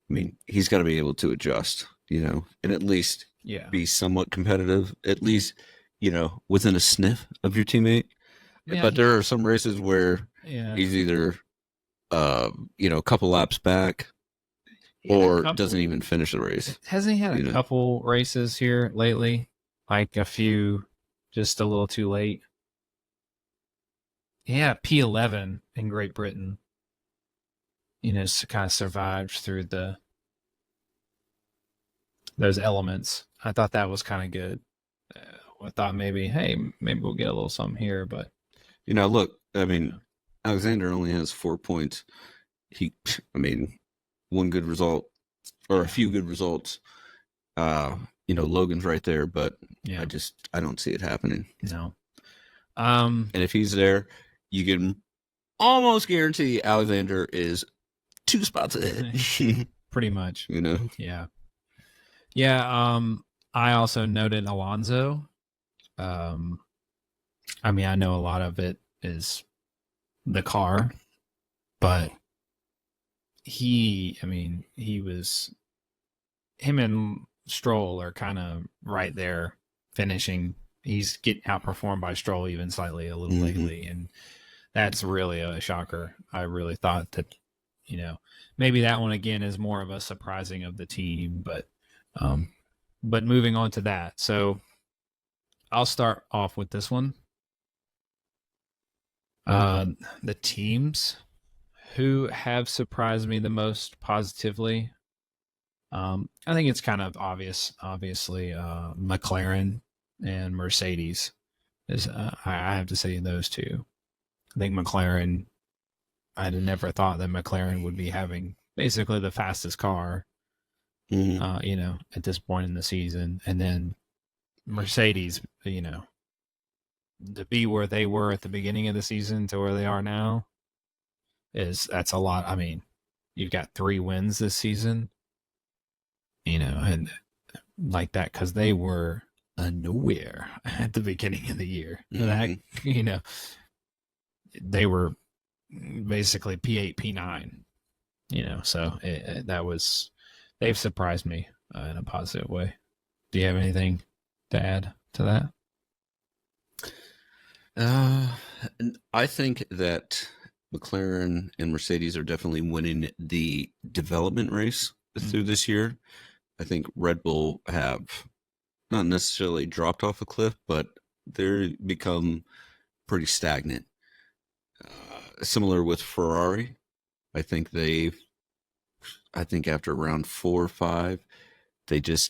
I mean, he's got to be able to adjust, and at least be somewhat competitive, at least, within a sniff of your teammate. Yeah, but there are some races where he's either, a couple laps back or doesn't even finish the race. Hasn't he had a couple races here lately? Like a few, just a little too late. Yeah, P11 in Great Britain. Kind of survived through those elements. I thought that was kind of good. I thought maybe we'll get a little something here, but look, I mean, Alexander only has 4 points. One good result or a few good results. Logan's right there, but I don't see it happening. No. And if he's there, you can almost guarantee Alexander is 2 spots ahead. Pretty much. Yeah. Yeah. I also noted Alonso. I know a lot of it is the car, but him and Stroll are kind of right there finishing. He's getting outperformed by Stroll even slightly a little lately, and that's really a shocker. I really thought that, maybe that one again is more of a surprising of the team, but moving on to that. So I'll start off with this one. The teams who have surprised me the most positively. I think it's kind of obvious. Obviously, McLaren and Mercedes is. I have to say those two. I think McLaren. I'd never thought that McLaren would be having basically the fastest car. At this point in the season, and then Mercedes, to be where they were at the beginning of the season to where they are now, that's a lot. I mean, you've got 3 wins this season, and like that because they were nowhere at the beginning of the year. Mm-hmm. That they were basically P8, P9. So that was they've surprised me in a positive way. Do you have anything to add to that? I think that McLaren and Mercedes are definitely winning the development race through this year. I think Red Bull have not necessarily dropped off a cliff, but they're become pretty stagnant. Similar with Ferrari. I think after round 4 or 5, they took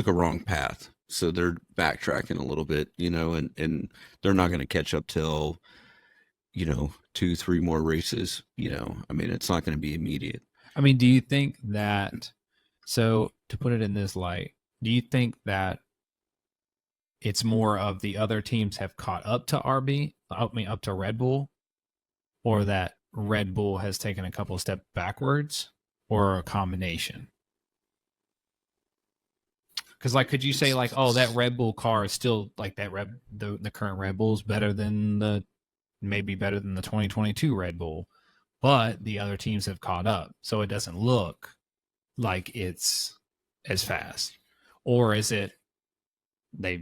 a wrong path. So they're backtracking a little bit, and they're not going to catch up till, 2-3 more races. I mean, it's not going to be immediate. I mean, do you think that, so to put it in this light, do you think that it's more of the other teams have caught up to up to Red Bull, or that Red Bull has taken a couple steps backwards, or a combination? Because, could you say, that Red Bull car is still the current Red Bull is better than maybe better than the 2022 Red Bull, but the other teams have caught up, so it doesn't look like it's as fast? Or is it they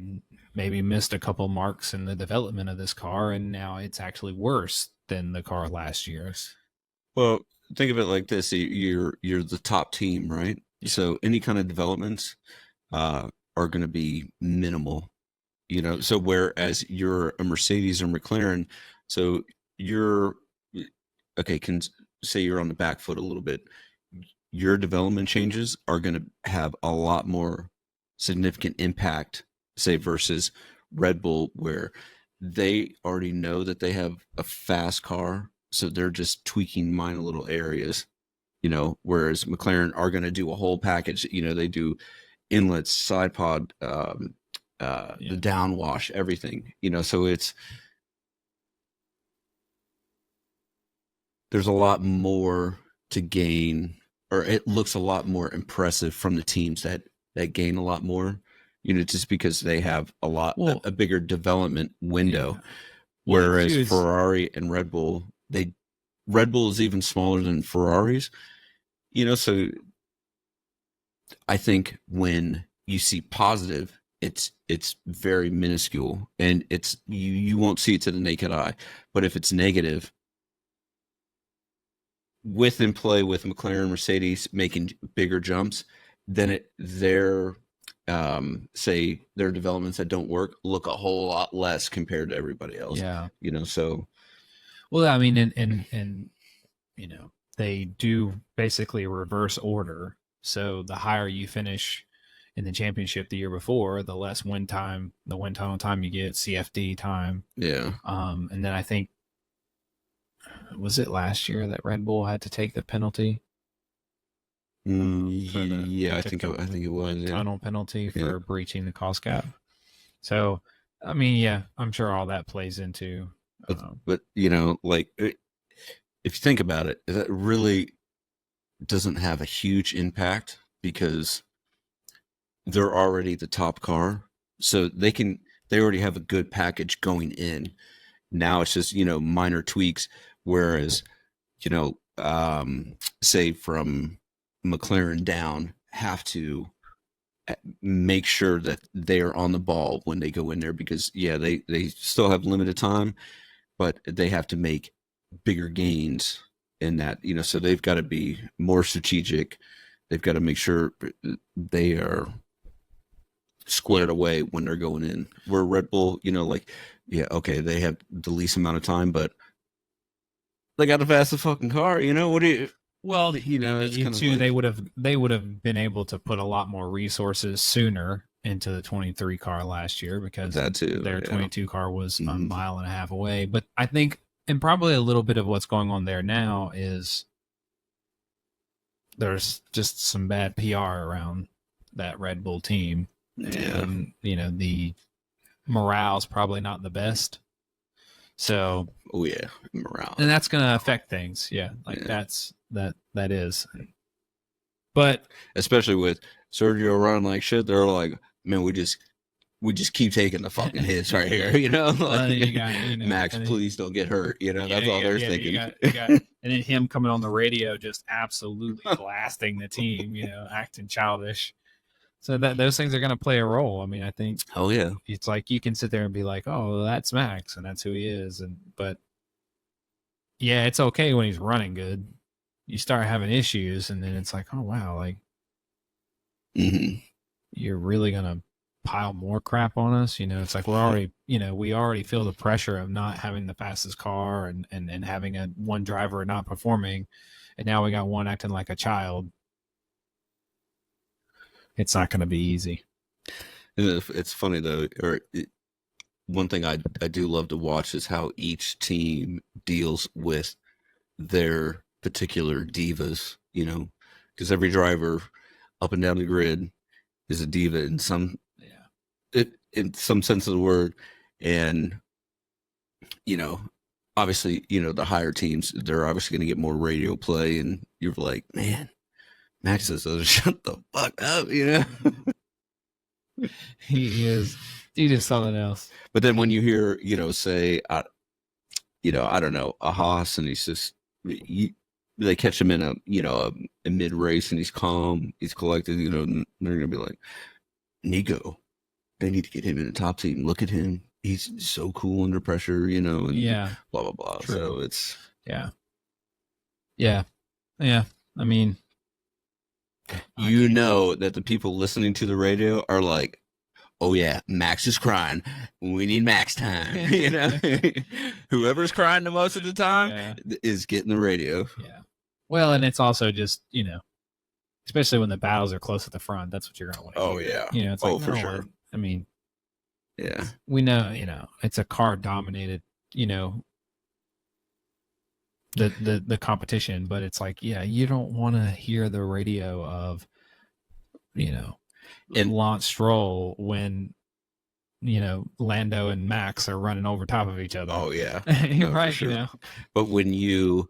maybe missed a couple marks in the development of this car, and now it's actually worse than the car last year's? Well, think of it like this: you're the top team, right? Yeah. So any kind of developments are going to be minimal, So whereas you're a Mercedes or McLaren, so you're okay. Can say you're on the back foot a little bit. Your development changes are going to have a lot more significant impact, say, versus Red Bull, where they already know that they have a fast car, so they're just tweaking minor little areas, whereas McLaren are going to do a whole package. They do inlets, side pod, the downwash, everything, so there's a lot more to gain, or it looks a lot more impressive from the teams that gain a lot more, just because they have a bigger development window. Yeah. Whereas Ferrari and Red Bull, Red Bull is even smaller than Ferraris, so I think when you see positive, it's very minuscule, and it's you won't see it to the naked eye. But if it's negative, with in play with McLaren, Mercedes making bigger jumps, then their developments that don't work look a whole lot less compared to everybody else. Yeah. So. Well, I mean, and they do basically reverse order. So the higher you finish in the championship the year before, the less win time, the wind tunnel time you get, CFD time. Yeah. And then I think, was it last year that Red Bull had to take the penalty? Yeah, I think it was tunnel penalty for breaching the cost cap. So, I mean, yeah, I'm sure all that plays into. But if you think about it, that really doesn't have a huge impact because they're already the top car, so they already have a good package going in. Now it's just minor tweaks. Whereas say from McLaren down, have to make sure that they are on the ball when they go in there, because they still have limited time, but they have to make bigger gains in that, so they've got to be more strategic. They've got to make sure they are squared away when they're going in. Where Red Bull, they have the least amount of time, but they got the fastest fucking car. What do you? Well, it's kind of too, like, they would have been able to put a lot more resources sooner into the 23 car last year because that too. their Yeah. 22 car was a Mhm. mile and a half away. But I think, and probably a little bit of what's going on there now is there's just some bad PR around that Red Bull team, Yeah. and the morale's probably not the best. So, Oh yeah, morale. and that's going to affect things. Yeah, like Yeah. that is. But Especially with Sergio running like shit, they're like, man, we just keep taking the fucking hits right here, Like, you got, Max, and then, please don't get hurt. That's all they're thinking. you got, and then him coming on the radio just absolutely blasting the team, acting childish. So that those things are going to play a role. I mean, I think Oh yeah. it's like you can sit there and be like, "Oh, that's Max, and that's who he is," but yeah, it's okay when he's running good. You start having issues, and then it's like, "Oh wow, like Mm-hmm. you're really gonna pile more crap on us." It's like we're already, we already feel the pressure of not having the fastest car and having one driver not performing, and now we got one acting like a child. It's not going to be easy. It's funny though, one thing I do love to watch is how each team deals with their particular divas, because every driver up and down the grid is a diva in some sense of the word. And, obviously, the higher teams, they're obviously going to get more radio play. And you're like, man, Max says, shut the fuck up, He is something else. But then when you hear, say, I don't know, a Haas, and he's just, they catch him in a mid race, and he's calm, he's collected, and they're gonna be like, Nico, they need to get him in the top seat and look at him. He's so cool under pressure, and blah blah blah. True. So it's yeah. I mean, that the people listening to the radio are like, oh yeah, Max is crying. We need Max time. Whoever's crying the most of the time is getting the radio. Yeah. Well, and it's also just, especially when the battles are close at the front, that's what you're going to want to hear. Yeah. It's like, for sure. I mean, yeah, we know, it's a car dominated, the competition, but it's like, yeah, you don't want to hear the radio of, and Lance Stroll when Lando and Max are running over top of each other. Oh yeah, right. Sure. But when you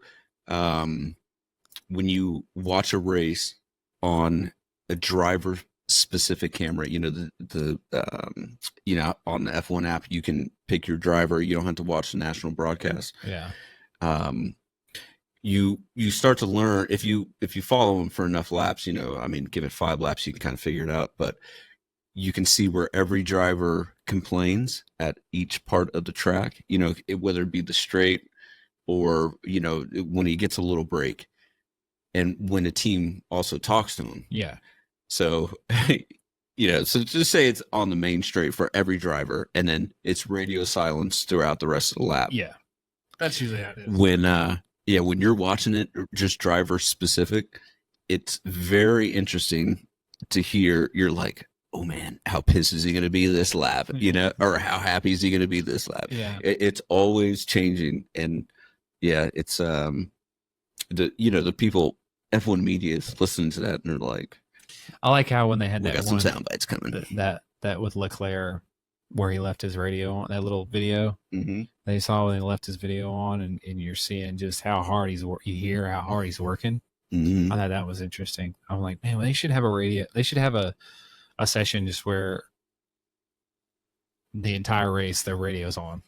watch a race on a driver specific camera, the on the F1 app, you can pick your driver. You don't have to watch the national broadcast. Yeah. You start to learn if you follow them for enough laps, give it 5 laps, you can kind of figure it out, but you can see where every driver complains at each part of the track, whether it be the straight or, when he gets a little break, and when a team also talks to him. Yeah. So, so just say it's on the main straight for every driver, and then it's radio silence throughout the rest of the lap. Yeah. That's usually how it is. When you're watching it just driver specific, it's very interesting to hear. You're like, oh man, how pissed is he going to be this lap? Or how happy is he going to be this lap? Yeah. It's always changing. And yeah, it's, the people, F1 media is listening to that, and they're like, I like how when they had that got some sound bites coming, that with Leclerc, where he left his radio on, that little video, they saw when they left his video on, and you're seeing just how hard you hear how hard he's working. I thought that was interesting. I'm like, man, well, they should have a radio. They should have a session just where the entire race, the radio's on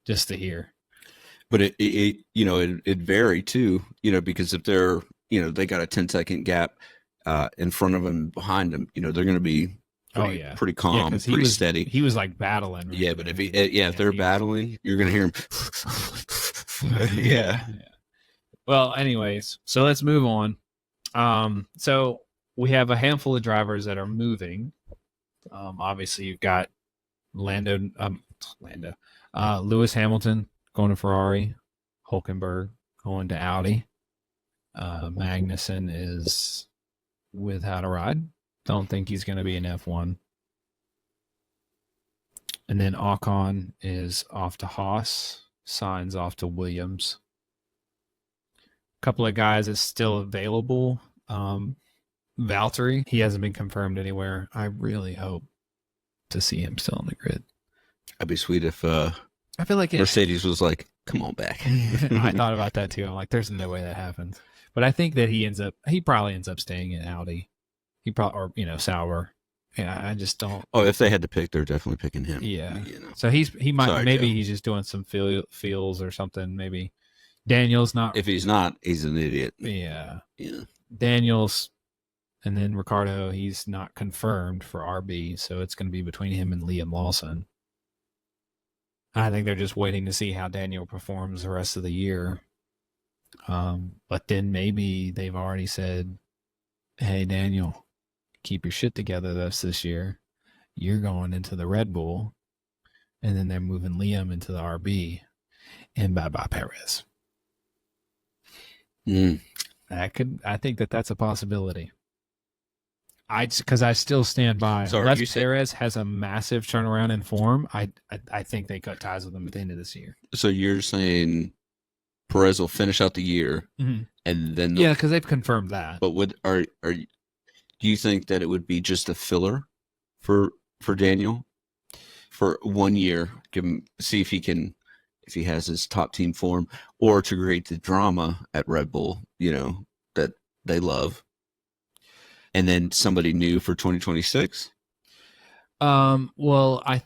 just to hear. But it vary too, because if they're, they got a 10-second gap in front of them, behind them, they're going to be pretty calm, pretty steady. He was like battling. Right? Yeah, but if they're battling, you're going to hear him. Yeah. Well, anyways, so let's move on. So we have a handful of drivers that are moving. Obviously, you've got Lewis Hamilton going to Ferrari, Hülkenberg going to Audi. Magnussen is without a ride. Don't think he's going to be an F1. And then Ocon is off to Haas. Sainz off to Williams. A couple of guys is still available. Valtteri, he hasn't been confirmed anywhere. I really hope to see him still on the grid. That'd be sweet if I feel like Mercedes was like, come on back. I thought about that too. I'm like, there's no way that happens. But I think that he probably ends up staying in Audi. He probably, or Sauber. Yeah, I just don't. Oh, if they had to pick, they're definitely picking him. Yeah. So he might. Sorry, maybe Joe. he's just doing some feels or something. Maybe Daniel's not. If he's not, he's an idiot. Yeah. Yeah. Daniel's, and then Ricardo. He's not confirmed for RB, so it's going to be between him and Liam Lawson. I think they're just waiting to see how Daniel performs the rest of the year. But then maybe they've already said, "Hey, Daniel, keep your shit together this year. You're going into the Red Bull," and then they're moving Liam into the RB, and bye-bye Perez. I think that's a possibility. Because I still stand by. Unless Perez has a massive turnaround in form, I think they cut ties with him at the end of this year. So you're saying Perez will finish out the year, and then because they've confirmed that. But do you think that it would be just a filler for Daniel for 1 year? See if he has his top team form, or to create the drama at Red Bull, that they love. And then somebody new for 2026. Well, I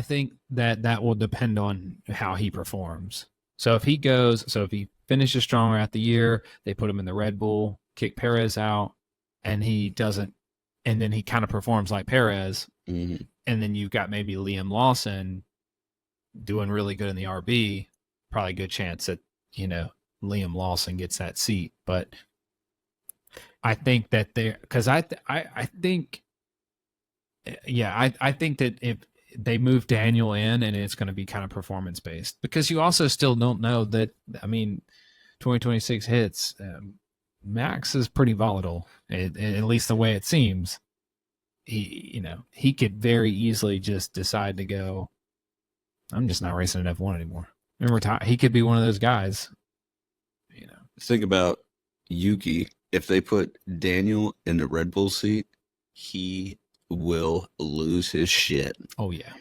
think that will depend on how he performs. So if he finishes stronger at the year, they put him in the Red Bull, kick Perez out, and he doesn't, and then he kind of performs like Perez, and then you've got maybe Liam Lawson doing really good in the RB. Probably a good chance that Liam Lawson gets that seat, but. I think that because I think that if they move Daniel in and it's going to be kind of performance based, because you also still don't know that. 2026 hits. Max is pretty volatile, at least the way it seems. He could very easily just decide to go, I'm just not racing an F1 anymore. And retire. He could be one of those guys. Think about Yuki. If they put Daniel in the Red Bull seat, he will lose his shit. Oh, yeah.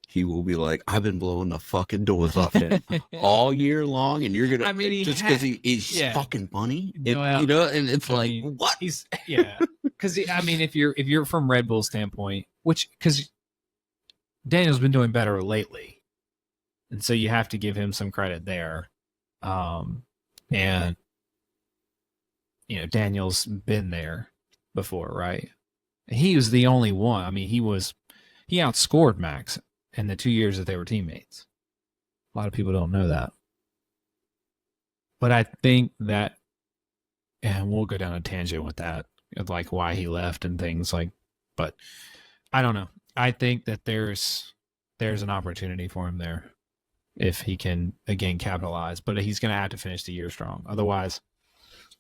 He will be like, I've been blowing the fucking doors off him all year long, and you're going to, just because he's fucking funny. And it's what? Because, if you're from Red Bull's standpoint, because Daniel's been doing better lately, and so you have to give him some credit there. And Daniel's been there before, right? He was the only one. He outscored Max in the 2 years that they were teammates. A lot of people don't know that. But I think that, and we'll go down a tangent with that, like why he left and things but I don't know. I think that there's an opportunity for him there if he can, again, capitalize. But he's going to have to finish the year strong. Otherwise,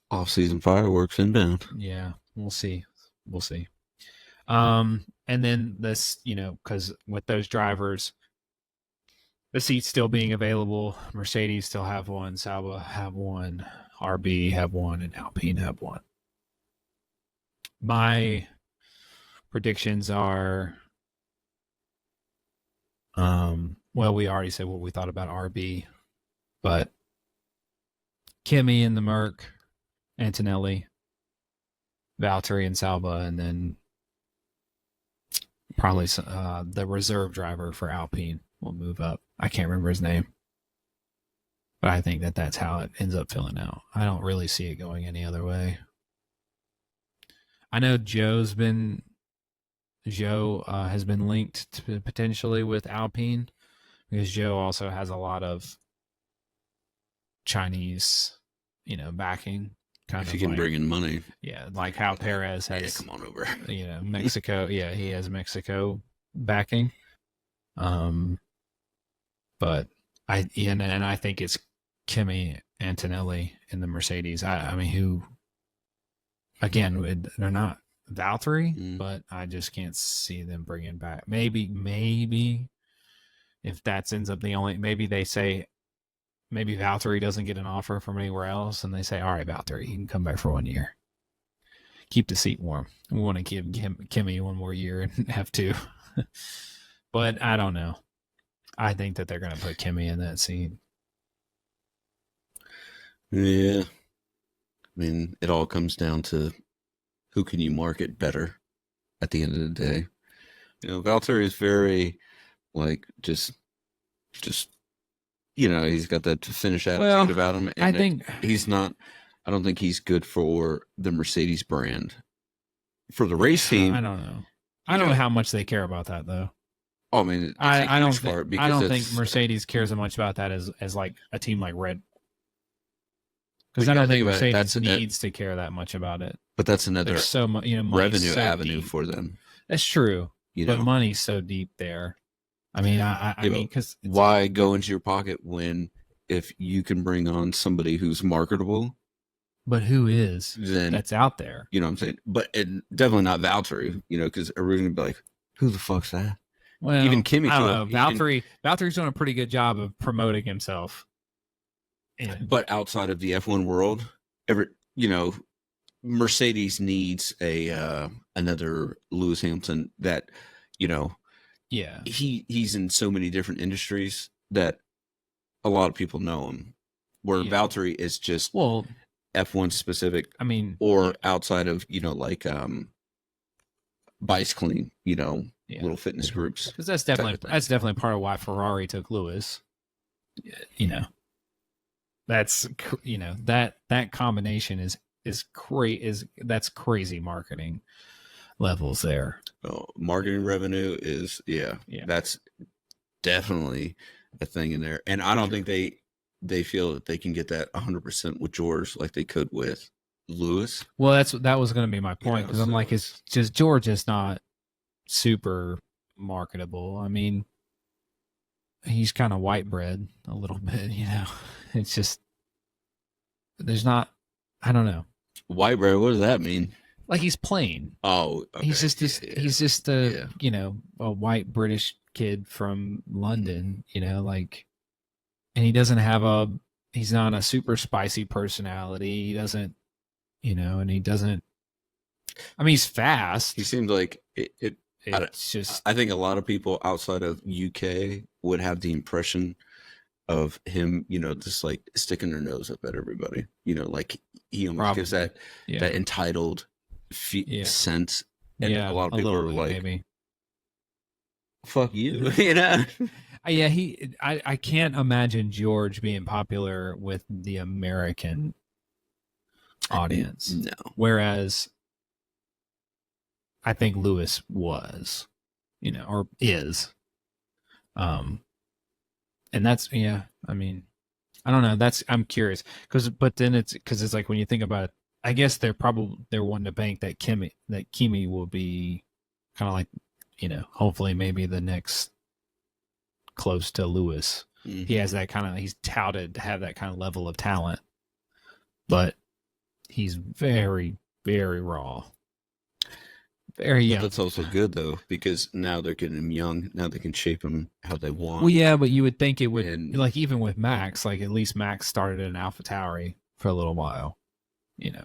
off-season fireworks inbound. Yeah, we'll see. And then this, because with those drivers, the seats still being available, Mercedes still have one, Sauber have one, RB have one, and Alpine have one. My predictions are, we already said what we thought about RB, but Kimi and the Merc, Antonelli, Valtteri and Sauber, and then probably the reserve driver for Alpine will move up. I can't remember his name, but I think that's how it ends up filling out. I don't really see it going any other way. I know Joe has been linked to potentially with Alpine, because Joe also has a lot of Chinese, backing. If you can bring in money. Yeah, like how Perez has. Come on over. Mexico. Yeah, he has Mexico backing. But I think it's Kimi Antonelli in the Mercedes. I mean, who? Again, they're not Valtteri, but I just can't see them bringing back. Maybe if that ends up the only, maybe they say, maybe Valtteri doesn't get an offer from anywhere else, and they say, all right, Valtteri, you can come back for 1 year. Keep the seat warm. We want to give Kimi 1 more year and have 2. But I don't know. I think that they're going to put Kimi in that seat. Yeah. I mean, it all comes down to who can you market better at the end of the day. You know, Valtteri is very, like, just you know, he's got that finish attitude about him. And I think he's not, I don't think he's good for the Mercedes brand. For the race team. I don't know. I don't know how much they care about that, though. Oh, I mean, I don't think Mercedes cares as much about that as like a team like Red. Because I don't think Mercedes needs to care that much about it. But that's another revenue avenue deep for them. That's true. But money's so deep there. I mean, I mean, because why go into your pocket when if you can bring on somebody who's marketable? But who is then that's out there? You know what I'm saying? But definitely not Valtteri. You know, because everybody's gonna be like, "Who the fuck's that?" Well, even Kimi. I don't know. Valtteri's doing a pretty good job of promoting himself. But outside of the F1 world, Mercedes needs another Lewis Hamilton that, he's in so many different industries that a lot of people know him. Where Valtteri is just F1 specific. I mean, or outside of bicycling, little fitness groups. Because that's definitely part of why Ferrari took Lewis. That's that combination is crazy marketing levels there. Oh, marketing revenue is that's definitely a thing in there, and I don't think they feel that they can get that 100% with George like they could with Lewis. Well, that was going to be my point because I'm like, it's just George is not super marketable. I mean, he's kind of white bread a little bit, It's just there's not. I don't know. White bread. What does that mean? Like he's plain. Oh, okay. He's just a white British kid from London. And he doesn't have he's not a super spicy personality. He doesn't, and he doesn't. I mean, he's fast. He seems like it. It's just. I think a lot of people outside of UK would have the impression of him, just like sticking their nose up at everybody. Like he almost gives that entitled sense. And a lot of people are like, maybe. "Fuck you," Yeah, I can't imagine George being popular with the American audience. No. Whereas I think Lewis was, or is. And that's, I mean, I don't know. I'm curious but then it's like when you think about it, I guess they're wanting to bank that Kimi will be kind of like, hopefully maybe the next close to Lewis. Mm-hmm. He has that he's touted to have that kind of level of talent, but he's very, very raw. Very young. That's also good though, because now they're getting him young. Now they can shape him how they want. Well, yeah, but you would think it would, even with Max, at least Max started in AlphaTauri for a little while.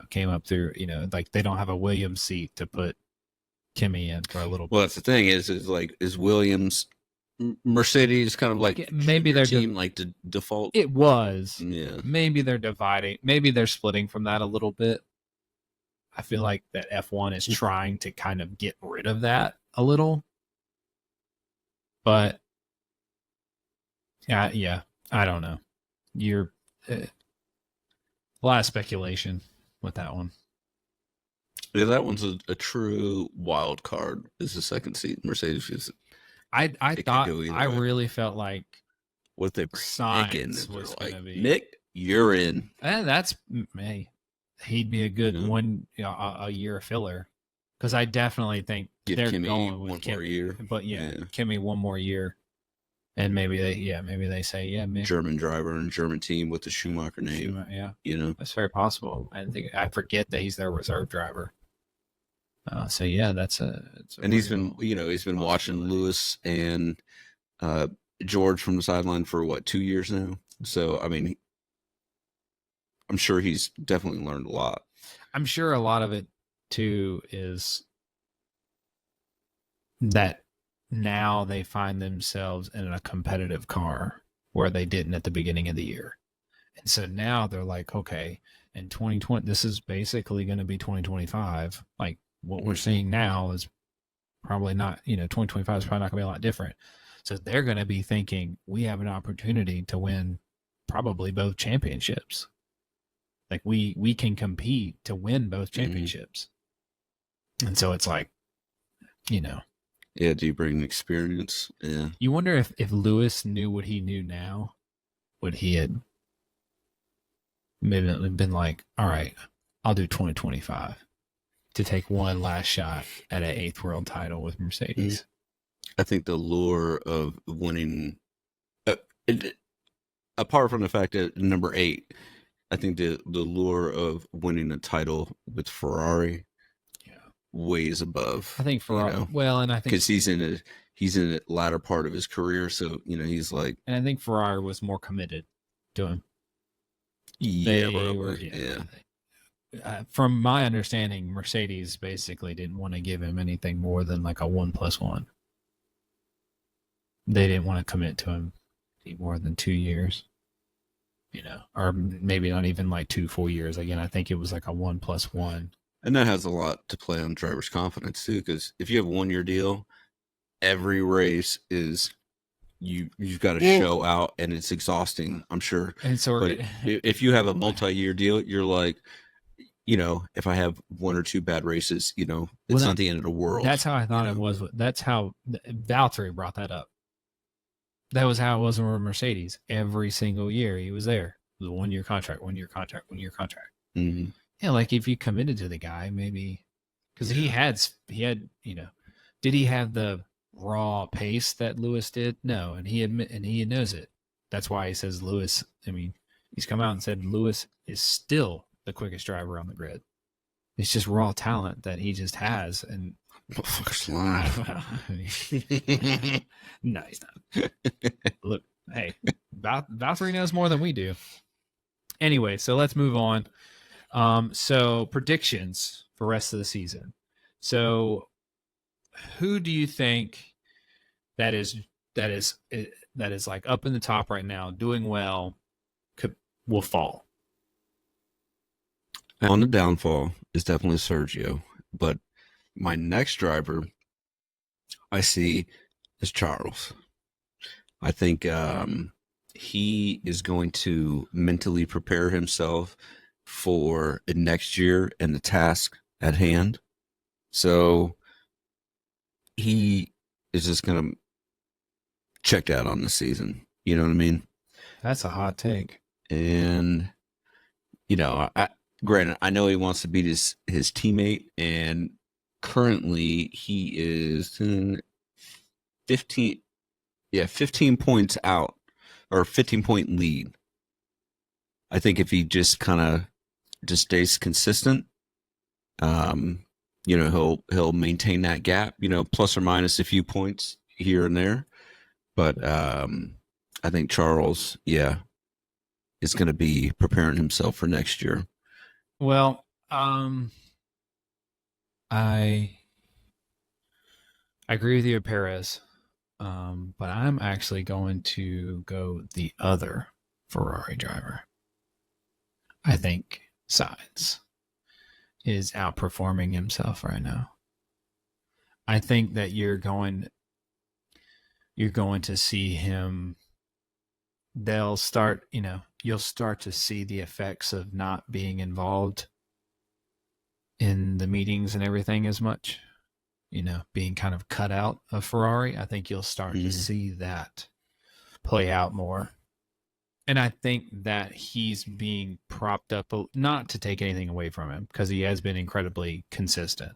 Came up through. Like they don't have a Williams seat to put Kimi in for a little. Well, that's the thing is Williams, Mercedes kind of like maybe their team like the default. It was. Yeah. Maybe they're dividing. Maybe they're splitting from that a little bit. I feel like that F1 is trying to kind of get rid of that a little. But yeah, I don't know. You're a lot of speculation with that one. Yeah, that one's a true wild card. Is the second seat Mercedes? I really felt like what they Sainz was going to be. Nick, you're in. And that's me. He'd be a good one, a year filler, because I definitely think they're Kimi going with one Kimi, more year. But Kimi 1 more year, And maybe they say, maybe German driver and German team with the Schumacher name. Yeah, that's very possible. I forget that he's their reserve driver. So yeah, and he's been watching Lewis and George from the sideline for what, 2 years now. So I mean, I'm sure he's definitely learned a lot. I'm sure a lot of it too is that now they find themselves in a competitive car where they didn't at the beginning of the year. And so now they're like, okay, in 2020, this is basically going to be 2025. Like what we're seeing now is probably not, 2025 is probably not going to be a lot different. So they're going to be thinking we have an opportunity to win probably both championships. Like we can compete to win both championships. And so it's like, Yeah, do you bring experience? Yeah. You wonder if Lewis knew what he knew now, would he had maybe been like, all right, I'll do 2025 to take one last shot at an 8th world title with Mercedes. I think the lure of winning, apart from the fact that number 8, I think the lure of winning a title with Ferrari weighs above. I think Ferrari, and I think because he's in the latter part of his career, so he's like, and I think Ferrari was more committed to him. From my understanding, Mercedes basically didn't want to give him anything more than like a 1+1. They didn't want to commit to him more than 2 years, or maybe not even like 2 full years. Again, I think it was like a 1+1. And that has a lot to play on drivers' confidence too, because if you have a 1-year deal, every race is you've got to show out, and it's exhausting, I'm sure. And so, but if you have a multi-year deal, you're like, if I have 1 or 2 bad races, it's not the end of the world. That's how I thought it was. That's how Valtteri brought that up. That was how it was with Mercedes. Every single year he was there. It was a 1-year contract, 1-year contract, 1-year contract. Mm-hmm. Yeah, like if you committed to the guy, maybe because he had, did he have the raw pace that Lewis did? No, and he knows it. That's why he says Lewis. I mean, he's come out and said Lewis is still the quickest driver on the grid. It's just raw talent that he just has, and no, he's not. Look, hey, Valtteri knows more than we do. Anyway, so let's move on. So predictions for rest of the season. So who do you think that is like up in the top right now, doing well, will fall? On the downfall is definitely Sergio, but my next driver I see is Charles. I think he is going to mentally prepare himself for next year and the task at hand. So he is just going to check out on the season. You know what I mean? That's a hot take. And, granted, I know he wants to beat his teammate, and currently he is 15 points out, or 15-point lead. I think if he just kind of stays consistent, he'll maintain that gap, plus or minus a few points here and there. But I think Charles, is going to be preparing himself for next year. Well, I agree with you, Perez, but I'm actually going to go the other Ferrari driver. I think Sainz is outperforming himself right now. I think that you're going to see him. You'll start to see the effects of not being involved in the meetings and everything as much, being kind of cut out of Ferrari. I think you'll start to see that play out more. And I think that he's being propped up, not to take anything away from him, because he has been incredibly consistent.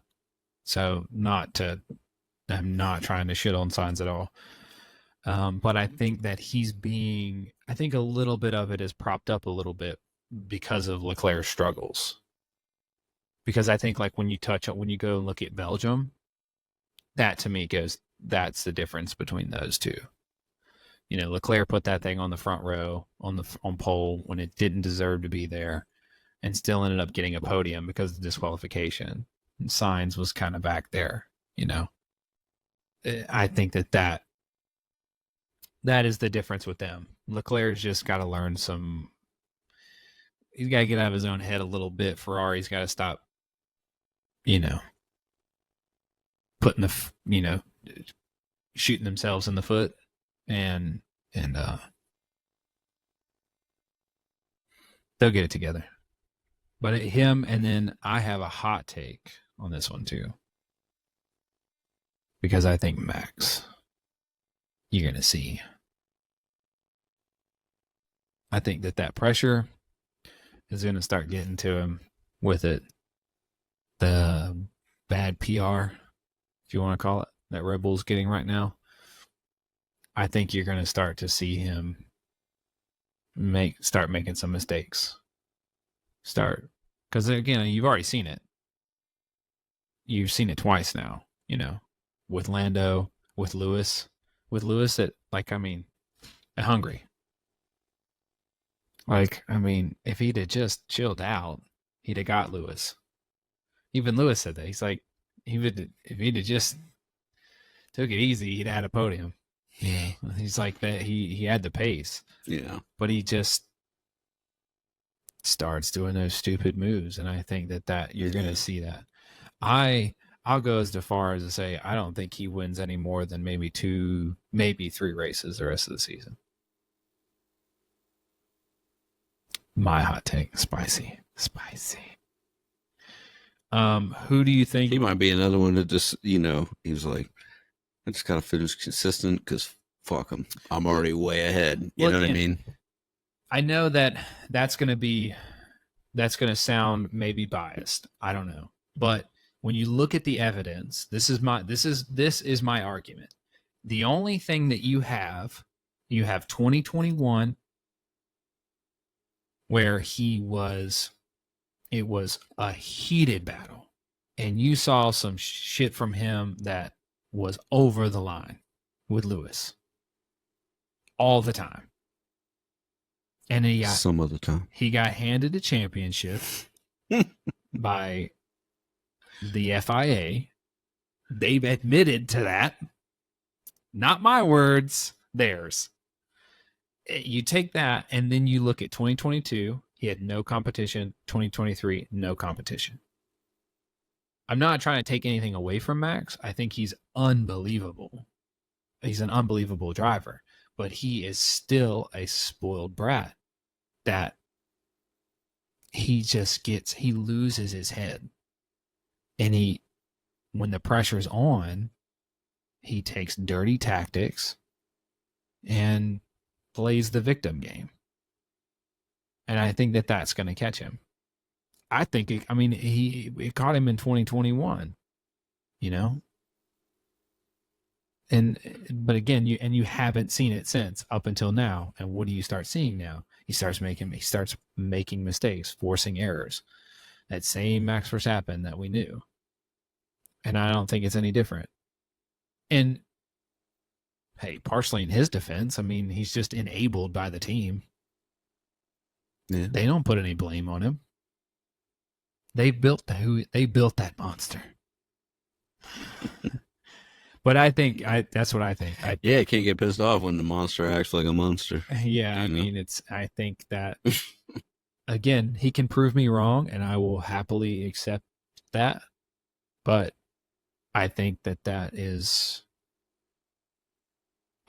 So I'm not trying to shit on Sainz at all. But I think that I think a little bit of it is propped up a little bit because of Leclerc's struggles. Because I think like when you go and look at Belgium, that to me that's the difference between those two. Leclerc put that thing on the front row on pole when it didn't deserve to be there, and still ended up getting a podium because of disqualification. And Sainz was kind of back there. I think that is the difference with them. Leclerc's just got to learn he's got to get out of his own head a little bit. Ferrari's got to stop, putting shooting themselves in the foot and they'll get it together. But him, and then I have a hot take on this one too. Because I think Max, you're going to see. I think that pressure is going to start getting to him with it. The bad PR, if you want to call it, that Red Bull's getting right now. I think you're going to start to see him start making some mistakes. Because again, you've already seen it. You've seen it twice now, with Lando, with Lewis at Hungary. If he'd have just chilled out, he'd have got Lewis. Even Lewis said that. He's like, if he'd have just took it easy, he'd have had a podium. Yeah. He's like that. He had the pace. Yeah. But he just starts doing those stupid moves. And I think that you're going to see that. I'll go as far as to say, I don't think he wins any more than maybe 2, maybe 3 races the rest of the season. My hot take, spicy. Who do you think? He might be another one that just, he was like, I just got to finish consistent because fuck him. I'm already way ahead. You know what I mean? I know that's going to sound maybe biased. I don't know. But when you look at the evidence, this is my argument. The only thing that you have 2021 where it was a heated battle, and you saw some shit from him that was over the line with Lewis all the time. And some of the time he got handed a championship by the FIA. They've admitted to that. Not my words, theirs. You take that, and then you look at 2022. He had no competition. 2023, no competition. I'm not trying to take anything away from Max. I think he's unbelievable. He's an unbelievable driver, but he is still a spoiled brat that he loses his head. And when the pressure's on, he takes dirty tactics and plays the victim game. And I think that's going to catch him. I think it caught him in 2021, but again, you haven't seen it since up until now. And what do you start seeing now? He starts making mistakes, forcing errors. That same Max Verstappen that we knew. And I don't think it's any different. And hey, partially in his defense, he's just enabled by the team. Yeah. They don't put any blame on him. They built that monster. But I think that's what I think. You can't get pissed off when the monster acts like a monster. Yeah, I think that again, he can prove me wrong, and I will happily accept that. But I think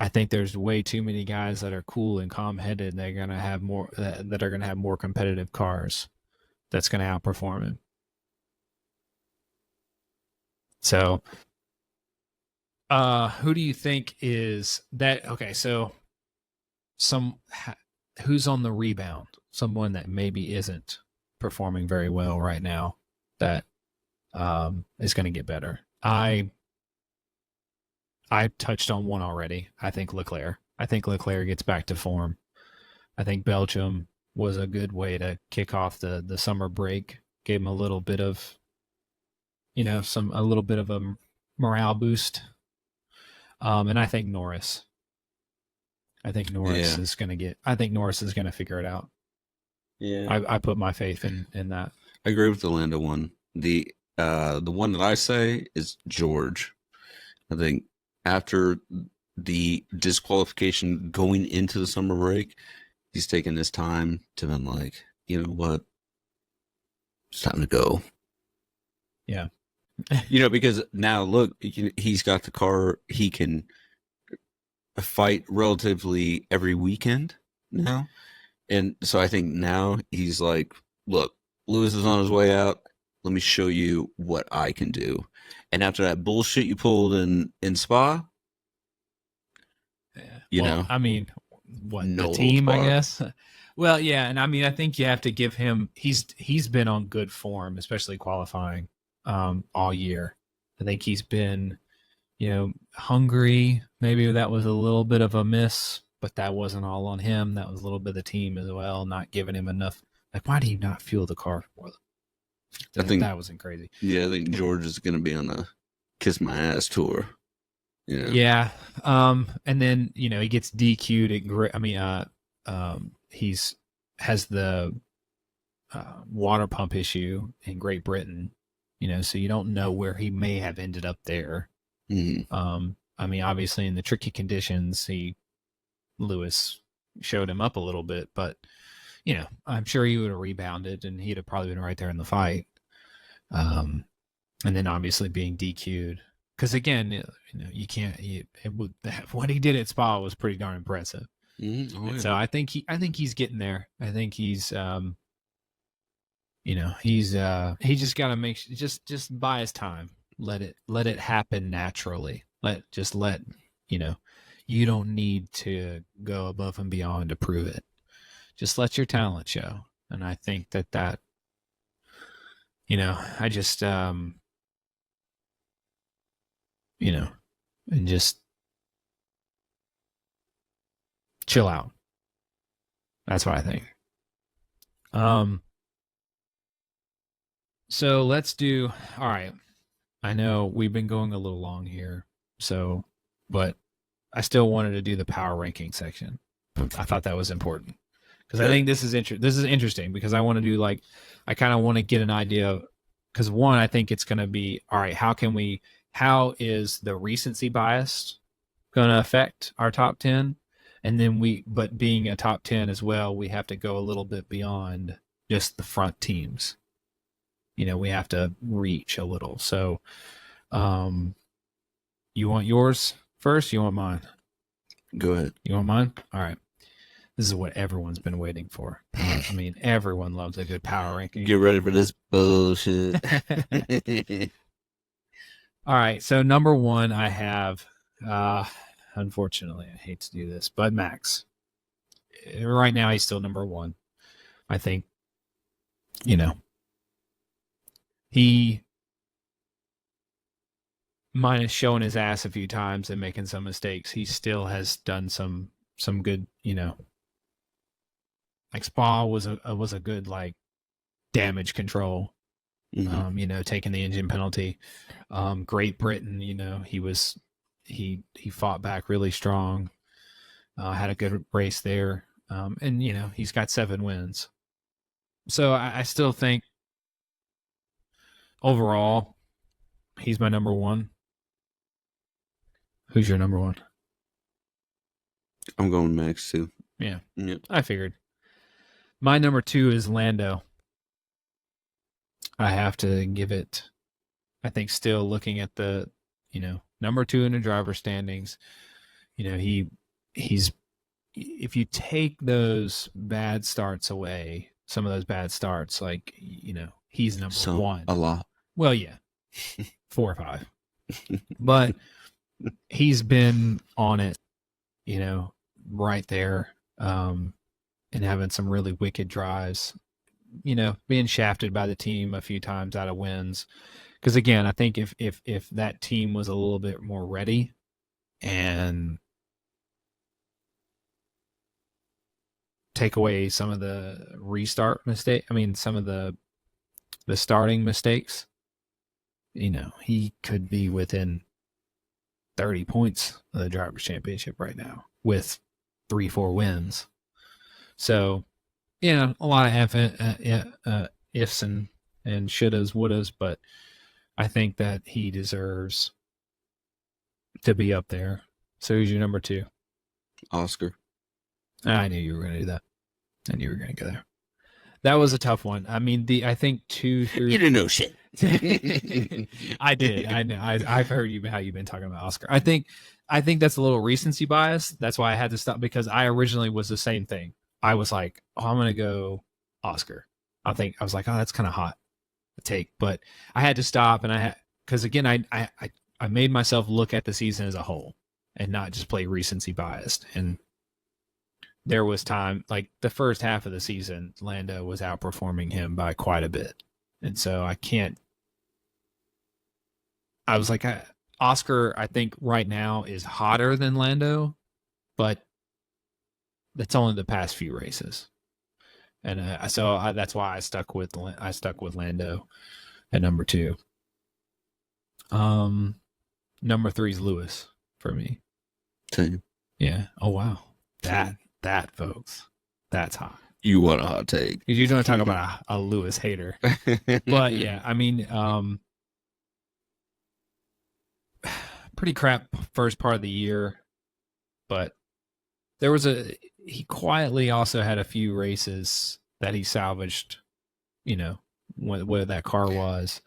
I think there's way too many guys that are cool and calm-headed. They're gonna have more that are gonna have more competitive cars. That's gonna outperform him. So, who do you think is that? Okay, so who's on the rebound? Someone that maybe isn't performing very well right now that is going to get better. I touched on one already. I think Leclerc. I think Leclerc gets back to form. I think Belgium was a good way to kick off the summer break. Gave him a little bit of, a little bit of a morale boost. And I think Norris. I think Norris is going to get. I think Norris is going to figure it out. Yeah, I put my faith in that. I agree with the Lando one. The one that I say is George. I think after the disqualification going into the summer break, he's taken this time to been like, you know what, it's time to go. Yeah. Because now look, he's got the car. He can fight relatively every weekend now. And so I think now he's like, look, Lewis is on his way out. Let me show you what I can do. And after that bullshit you pulled in Spa, I mean, what, the team, I guess. Well, yeah, and I mean, I think you have to give him. He's been on good form, especially qualifying, all year. I think he's been, hungry. Maybe that was a little bit of a miss, but that wasn't all on him. That was a little bit of the team as well, not giving him enough. Like, why do you not fuel the car for them? I think that wasn't crazy. Yeah, I think George is going to be on a kiss my ass tour. Yeah. And then, he gets DQ'd at he's has the water pump issue in Great Britain, so you don't know where he may have ended up there. Mm-hmm. Obviously in the tricky conditions, Lewis showed him up a little bit, but I'm sure he would have rebounded and he'd have probably been right there in the fight. And then obviously being DQ'd, because again, you can't. What he did at Spa was pretty darn impressive. Mm-hmm. Oh, yeah. So I think he's getting there. I think he's, he just got to just buy his time. Let it happen naturally. You don't need to go above and beyond to prove it. Just let your talent show. And I think that, I just, and just chill out. That's what I think. So let's do, all right. I know we've been going a little long here, but I still wanted to do the power ranking section. I thought that was important because I think this is interesting because I want to do I kind of want to get an idea because one, I think it's going to be, all right, how is the recency bias going to affect our top 10? And then but being a top 10 as well, we have to go a little bit beyond just the front teams. We have to reach a little. So, you want yours first? You want mine? Go ahead. You want mine? All right. This is what everyone's been waiting for. Everyone loves a good power ranking. Get ready for this bullshit. All right. So number one, I have, unfortunately, I hate to do this, but Max. Right now, he's still number one. I think, he minus showing his ass a few times and making some mistakes, he still has done some good, like Spa was a good damage control. Mm-hmm. Taking the engine penalty. Great Britain, he fought back really strong. Had a good race there. And he's got 7 wins. So I still think overall, he's my number one. Who's your number one? I'm going Max too. Yeah. I figured. My number 2 is Lando. I have to give it, I think, still looking at the, number 2 in the driver standings. He's, if you take those bad starts away, some of those bad starts, he's number 1. A lot. Well, yeah, 4 or 5. But he's been on it, right there, and having some really wicked drives, being shafted by the team a few times out of wins. Because again, I think if that team was a little bit more ready, and take away some of the restart mistake. I mean, some of the starting mistakes, he could be within 30 points of the Drivers' Championship right now with 3-4 wins. So, a lot of ifs and shouldas, wouldas, but I think that he deserves to be up there. So who's your number 2? Oscar. I knew you were going to do that. I knew you were going to go there. That was a tough one. I mean, I think 2 through... You didn't know shit. I did. I know. I've heard how you've been talking about Oscar. I think that's a little recency bias. That's why I had to stop, because I originally was the same thing. I was like, I'm going to go Oscar. I was like, oh, that's kind of hot to take, but I had to stop, and because again, I made myself look at the season as a whole and not just play recency biased. And there was time, like the first half of the season, Lando was outperforming him by quite a bit. And so I was like, Oscar, I think right now is hotter than Lando, but that's only the past few races. And so that's why I stuck with Lando at number 2. Number 3 is Lewis for me. Same. Yeah. Oh wow. That folks, that's hot. You want a hot take? You're going to talk about a Lewis hater, but yeah, I mean, pretty crap first part of the year, but he quietly also had a few races that he salvaged, where that car was.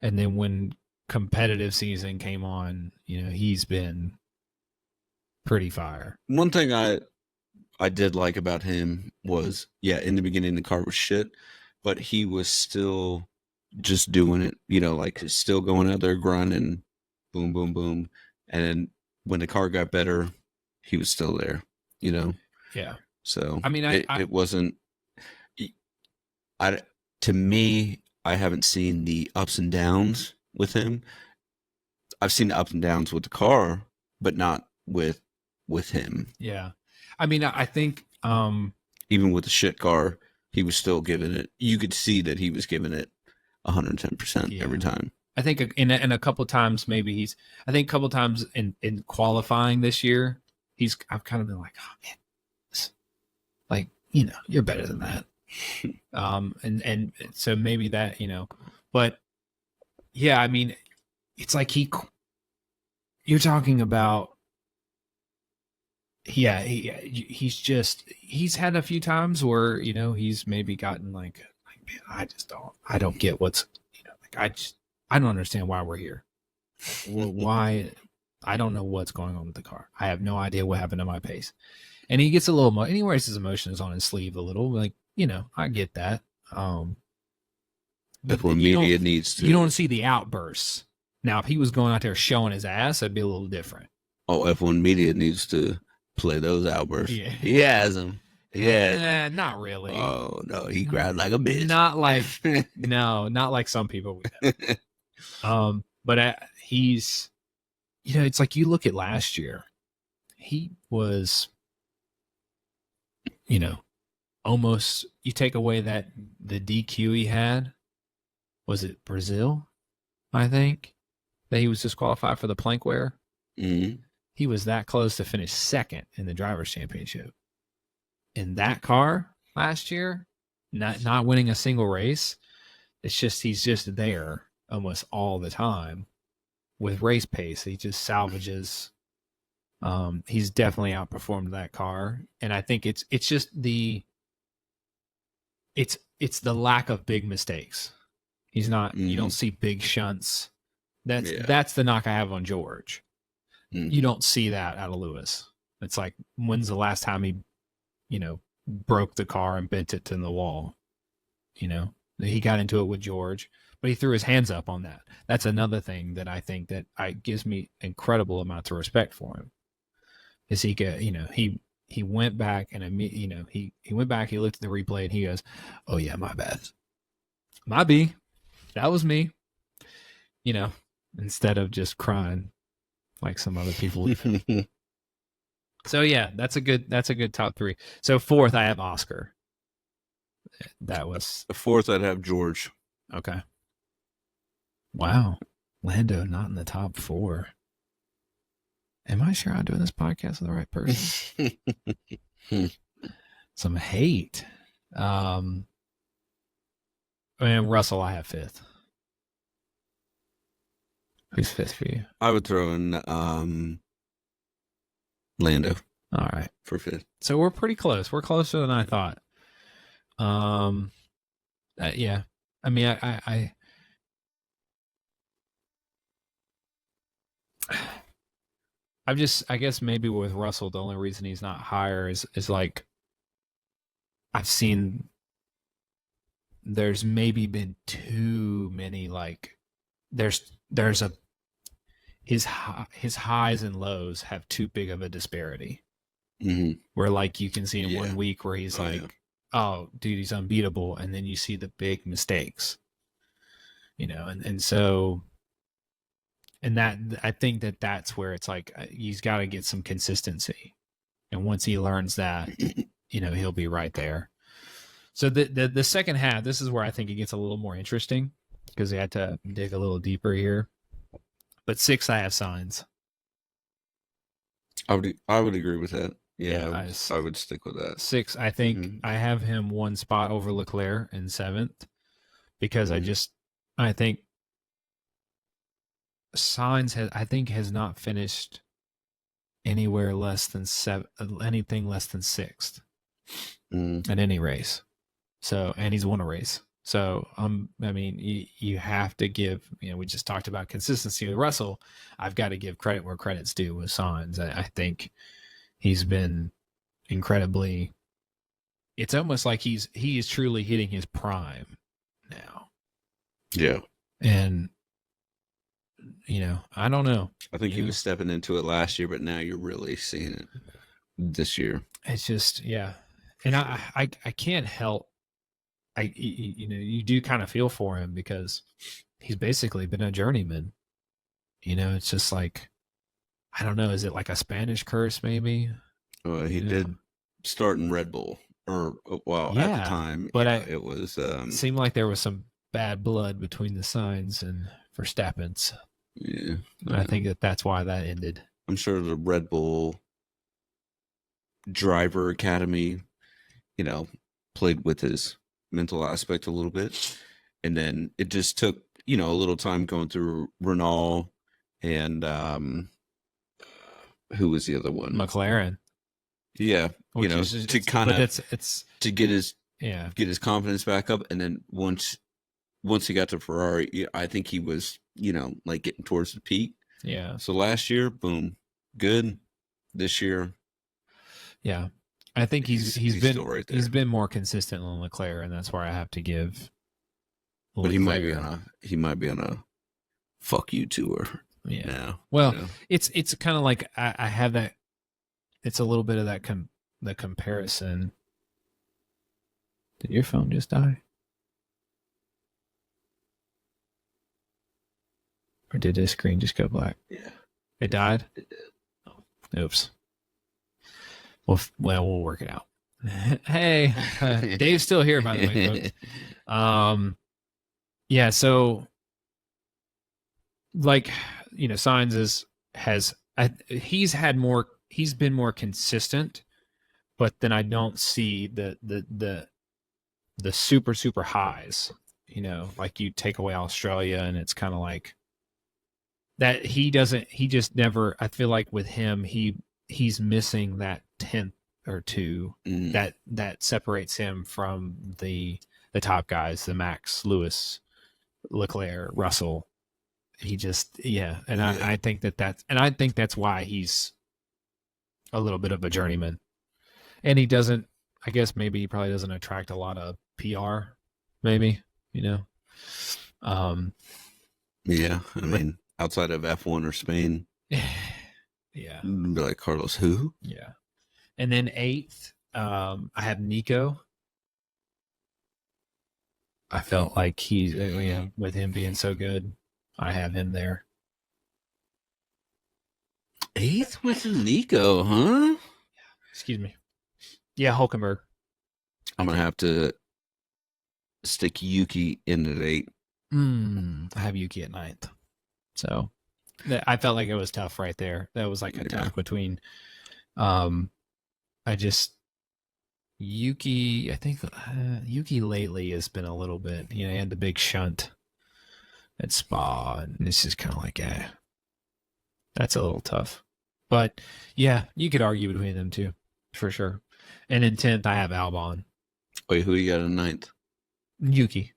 And then when competitive season came on, he's been pretty fire. One thing I did like about him was, in the beginning the car was shit, but he was still just doing it, like still going out there grinding, boom, boom, boom. And then when the car got better, he was still there, Yeah. So I mean, it wasn't. To me, I haven't seen the ups and downs with him. I've seen the ups and downs with the car, but not with him. Yeah. I mean, I think even with the shit car, he was still giving it. You could see that he was giving it 110% every time. I think in a couple of times, I think a couple of times in qualifying this year, I've kind of been like, oh man, like, you're better than that. And so maybe that, but yeah, I mean, it's like you're talking about, he's had a few times where, he's maybe gotten like, man, I don't get what's, I don't understand why we're here. Why? I don't know what's going on with the car. I have no idea what happened to my pace. And he gets a little, and he wears his emotions on his sleeve a little, like, I get that. But what media needs to. You don't see the outbursts. Now, if he was going out there showing his ass, it'd be a little different. Oh, F1 media needs to play those outbursts. Yeah. He has them. Yeah. Not really. Oh, no. He cried like a bitch. Not like, no, not like some people. But he's, it's like you look at last year, he was, almost, you take away the DQ he had, was it Brazil? I think that he was disqualified for the plank wear. Mm-hmm. He was that close to finish second in the Drivers' Championship. In that car last year, not winning a single race, it's just he's just there almost all the time with race pace. He just salvages. He's definitely outperformed that car, and I think it's just it's the lack of big mistakes. He's not. Mm-hmm. You don't see big shunts. That's the knock I have on George. Mm-hmm. You don't see that out of Lewis. It's like, when's the last time he, broke the car and bent it in the wall? He got into it with George, but he threw his hands up on that. That's another thing that I think that gives me incredible amounts of respect for him. Is he went back and he went back, he looked at the replay and he goes, "Oh yeah, my bad. My B. That was me." Instead of just crying. like some other people. So yeah, that's a good top three. So fourth, I have Oscar. That was The fourth, I'd have George. okay. Wow, Lando not in the top four. Am I sure I'm doing this podcast with the right person? Some hate. And Russell, I have fifth. Who's fifth for you? I would throw in Lando. All right, for fifth. So we're pretty close. We're closer than I thought. Yeah. I mean, I guess maybe with Russell, the only reason he's not higher is like I've seen there's maybe been too many like there's a his highs and lows have too big of a disparity. Mm-hmm. Where like you can see in 1 week where he's oh dude, he's unbeatable, and then you see the big mistakes. And so and that I think that's where it's like he's got to get some consistency, and once he learns that, he'll be right there. So the second half, this is where I think it gets a little more interesting because they had to dig a little deeper here. But 6, I have Sainz. I would agree with that. Yeah, I would stick with that. 6, I think I have him 1 spot over Leclerc in 7th because I think Sainz has not finished anywhere less than anything less than 6th at any race. So, and he's won a race. So, I mean, you have to give, we just talked about consistency with Russell. I've got to give credit where credit's due with Sainz. I think he's been incredibly, it's almost like he is truly hitting his prime now. Yeah. And, I don't know. I think he was stepping into it last year, but now you're really seeing it this year. It's just, yeah. And I can't help. You do kind of feel for him because he's basically been a journeyman. It's just like, I don't know. Is it like a Spanish curse maybe? He did start in Red Bull at the time, but it was, it seemed like there was some bad blood between the Sainz and Verstappen's. Yeah. I think that's why that ended. I'm sure the Red Bull driver academy, played with his mental aspect a little bit. And then it just took, a little time going through Renault and who was the other one? McLaren. Yeah. To kind of to get his confidence back up. And then once he got to Ferrari, I think he was, like getting towards the peak. Yeah. So last year, boom, good. This year, yeah, I think he's been still right there. He's been more consistent than Leclerc, and that's where I have to give. But he might be on a fuck you tour. Yeah. Now. Well, it's kind of like I have that. It's a little bit of that the comparison. Did your phone just die? Or did this screen just go black? Yeah. It died? It did. Oh, oops. Well, we'll work it out. Hey, Dave's still here, by the way, folks. Yeah, so, like, Sainz he's been more consistent, but then I don't see the super, super highs, like you take away Australia and it's kind of like, that he just never, I feel like with him, he's missing that 10th or 2 that separates him from the top guys, the Max, Lewis, Leclerc, Russell. He just, and I think that's why he's a little bit of a journeyman. And he doesn't, I guess maybe he probably doesn't attract a lot of PR, maybe, Yeah, I mean, outside of F1 or Spain. Yeah. Be like, Carlos, who? Yeah. And then 8th, I have Nico. I felt like he's, with him being so good, I have him there. 8th with Nico, huh? Excuse me. Yeah, Hulkenberg. I'm going to have to stick Yuki in at 8. I have Yuki at 9th. So I felt like it was tough right there. That was like a tough between. Yuki, I think Yuki lately has been a little bit, he had the big shunt at Spa, and this is kind of like, that's a little tough. But yeah, you could argue between them two, for sure. And in 10th, I have Albon. Wait, who you got in 9th? Yuki.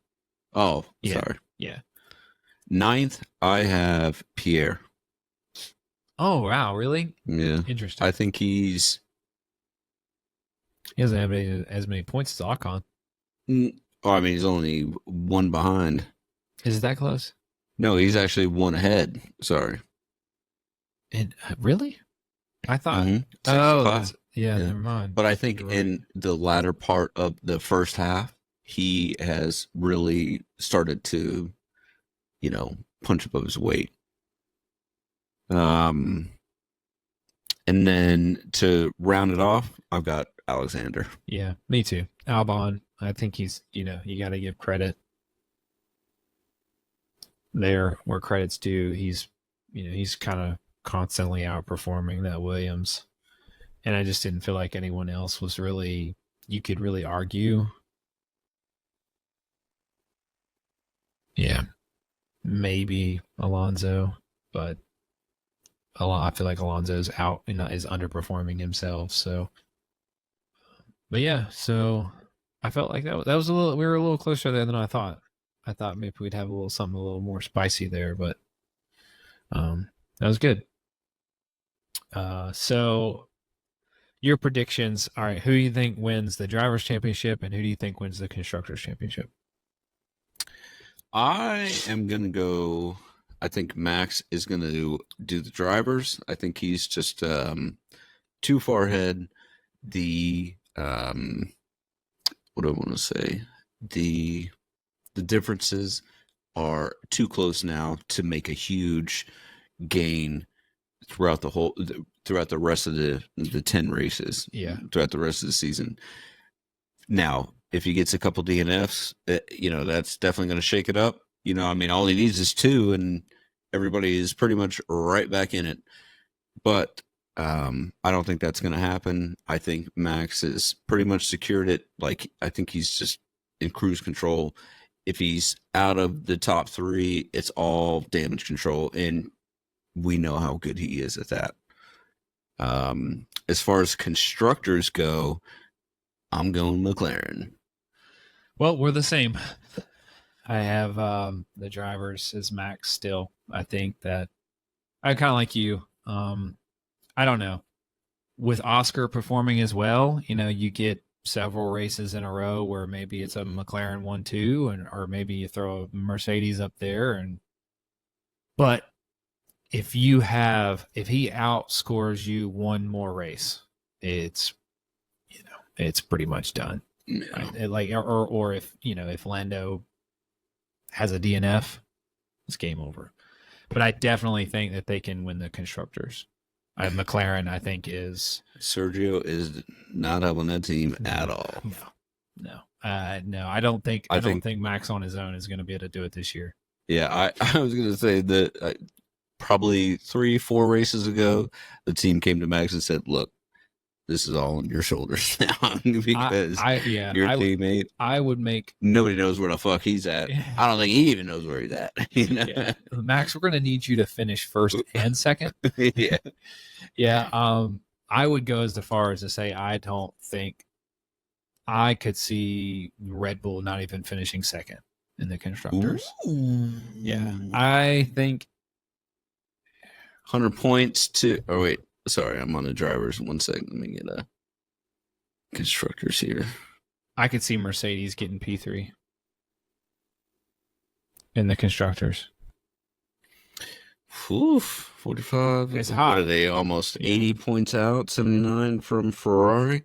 Oh, yeah. Sorry. Yeah. 9th, I have Pierre. Oh, wow, really? Yeah. Interesting. I think he doesn't have as many points as Ocon. Oh, I mean, he's only one behind. Is it that close? No, he's actually one ahead. Sorry. And really? I thought. Yeah, never mind. But I think in the latter part of the first half, he has really started to, punch above his weight. And then to round it off, I've got Alexander. Yeah, me too. Albon, I think he's, you got to give credit there where credit's due. He's kind of constantly outperforming that Williams. And I just didn't feel like anyone else was really, you could really argue. Yeah, maybe Alonso, but I feel like Alonso's out and is underperforming himself. So, but yeah, so I felt like that was we were a little closer there than I thought. I thought maybe we'd have something a little more spicy there, but that was good. So your predictions. All right, who do you think wins the Drivers' Championship, and who do you think wins the Constructors' Championship? I am going to go. I think Max is going to do the drivers. I think he's just too far ahead. What do I want to say? The differences are too close now to make a huge gain throughout the rest of the 10 races. Yeah. Throughout the rest of the season. Now, if he gets a couple DNFs, that's definitely going to shake it up. I mean, all he needs is 2, and everybody is pretty much right back in it. But I don't think that's going to happen. I think Max has pretty much secured it. Like, I think he's just in cruise control. If he's out of the top 3, it's all damage control, and we know how good he is at that. As far as constructors go, I'm going McLaren. Well, we're the same. I have the drivers as Max still. I think that I kind of like you. I don't know. With Oscar performing as well, you get several races in a row where maybe it's a McLaren 1-2, or maybe you throw a Mercedes up there. But if he outscores you one more race, it's pretty much done. Yeah. Right? Or if Lando has a DNF, it's game over. But I definitely think that they can win the constructors. McLaren, I think, is Sergio is not helping that team at all. No. I don't think Max on his own is going to be able to do it this year. Yeah, I was going to say that probably 3-4 races ago, the team came to Max and said, "Look, this is all on your shoulders now because your teammate. I would make nobody knows where the fuck he's at. I don't think he even knows where he's at. Yeah. Max, we're gonna need you to finish first and second. Yeah, yeah. I would go as far as to say I don't think I could see Red Bull not even finishing second in the constructors. Ooh. Yeah, I think 100 points to. Oh wait. Sorry, I'm on the drivers. 1 second. Let me get constructors here. I could see Mercedes getting P3 in the constructors. Oof, 45. It's hot. What are they? Almost 80 points out. 79 from Ferrari.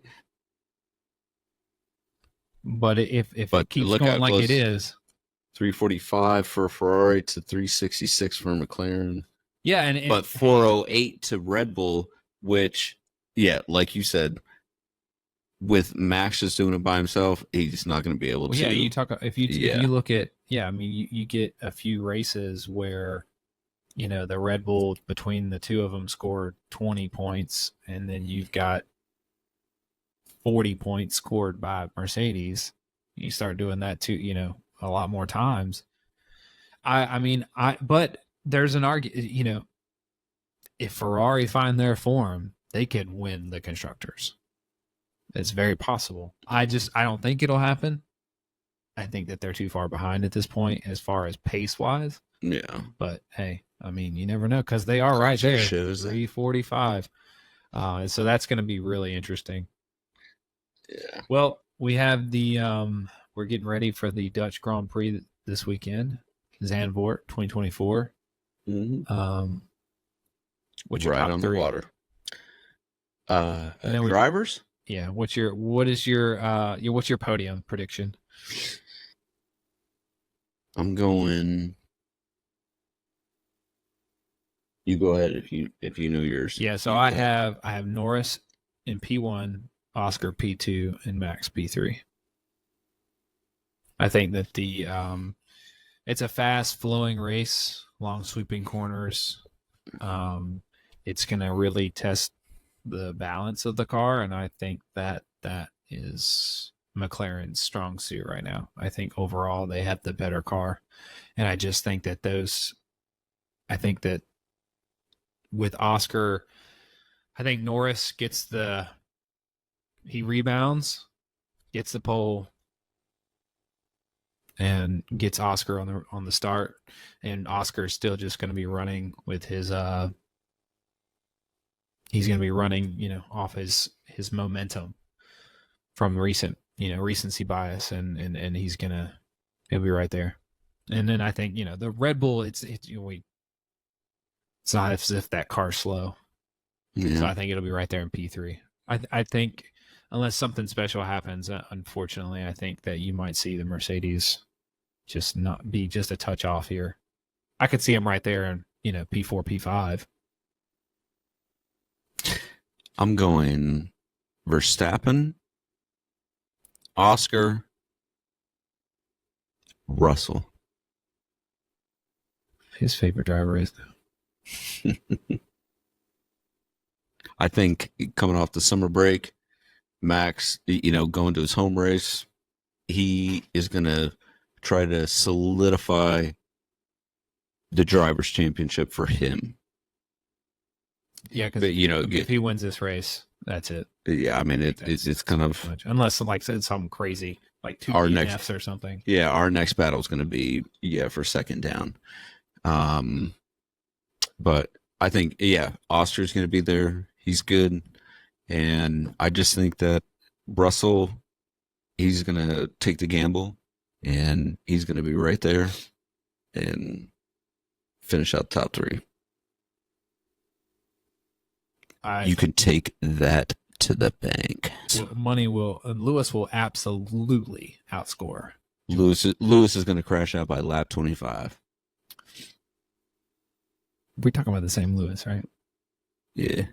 But if it keeps going like it is, 345 for Ferrari to 366 for McLaren. Yeah, and but 408 to Red Bull, which, yeah, like you said, with Max just doing it by himself, he's not going to be able to. Yeah, you talk if you look at I mean you get a few races where the Red Bull between the two of them scored 20 points, and then you've got 40 points scored by Mercedes. You start doing that too, a lot more times. But there's an argument, if Ferrari find their form, they could win the constructors. It's very possible. I don't think it'll happen. I think that they're too far behind at this point as far as pace wise. Yeah. But hey, I mean, you never know, because they are right there. 3:45. So that's going to be really interesting. Yeah. Well, we have we're getting ready for the Dutch Grand Prix this weekend, Zandvoort 2024. Mm-hmm. What's your right top on three? The water. Drivers? Yeah. What's your podium prediction? I'm going. You go ahead if you know yours. Yeah. So I have Norris in P1, Oscar P2, and Max P3. I think that it's a fast flowing race, long sweeping corners. It's going to really test the balance of the car, and I think that is McLaren's strong suit right now. I think overall they have the better car, and I just think that with Oscar, I think Norris he rebounds, gets the pole, and gets Oscar on the start, and Oscar is still just going to be running with his he's going to be running off his momentum from recency bias, and he'll be right there. And then I think the Red Bull, it's not as if that car's slow. Yeah. So I think it'll be right there in P3. I think unless something special happens, unfortunately, I think that you might see the Mercedes just not be just a touch off here. I could see them right there in P4, P5. I'm going Verstappen, Oscar, Russell. His favorite driver is I think coming off the summer break, Max, going to his home race, he is going to try to solidify the drivers' championship for him. Yeah, because if he wins this race, that's it. Yeah, I mean it's kind of unless like said something crazy like 2 DNFs or something. Yeah, our next battle is going to be for second down. But I think Oscar's going to be there. He's good, and I just think that Russell, he's going to take the gamble, and he's going to be right there and finish out top 3. You can take that to the bank. Lewis will absolutely outscore. Lewis is going to crash out by lap 25. We're talking about the same Lewis, right? Yeah.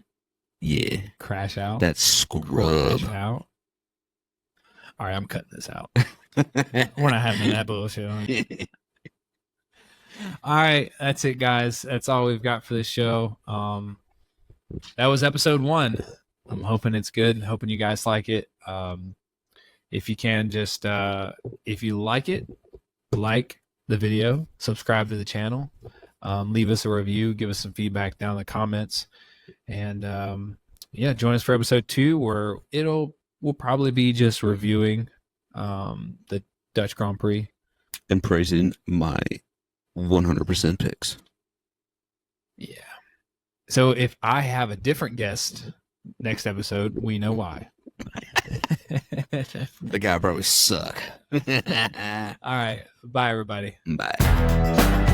Crash out. That scrub. Crash out. All right, I'm cutting this out. We're not having that bullshit on. All right, that's it, guys. That's all we've got for this show. That was episode 1. I'm hoping it's good and hoping you guys like it. If you can, just if you like it, like the video, subscribe to the channel, leave us a review, give us some feedback down in the comments, and join us for episode 2, where we'll probably be just reviewing the Dutch Grand Prix and praising my 100% picks. Yeah. So if I have a different guest next episode, we know why. The guy probably suck. All right. Bye, everybody. Bye.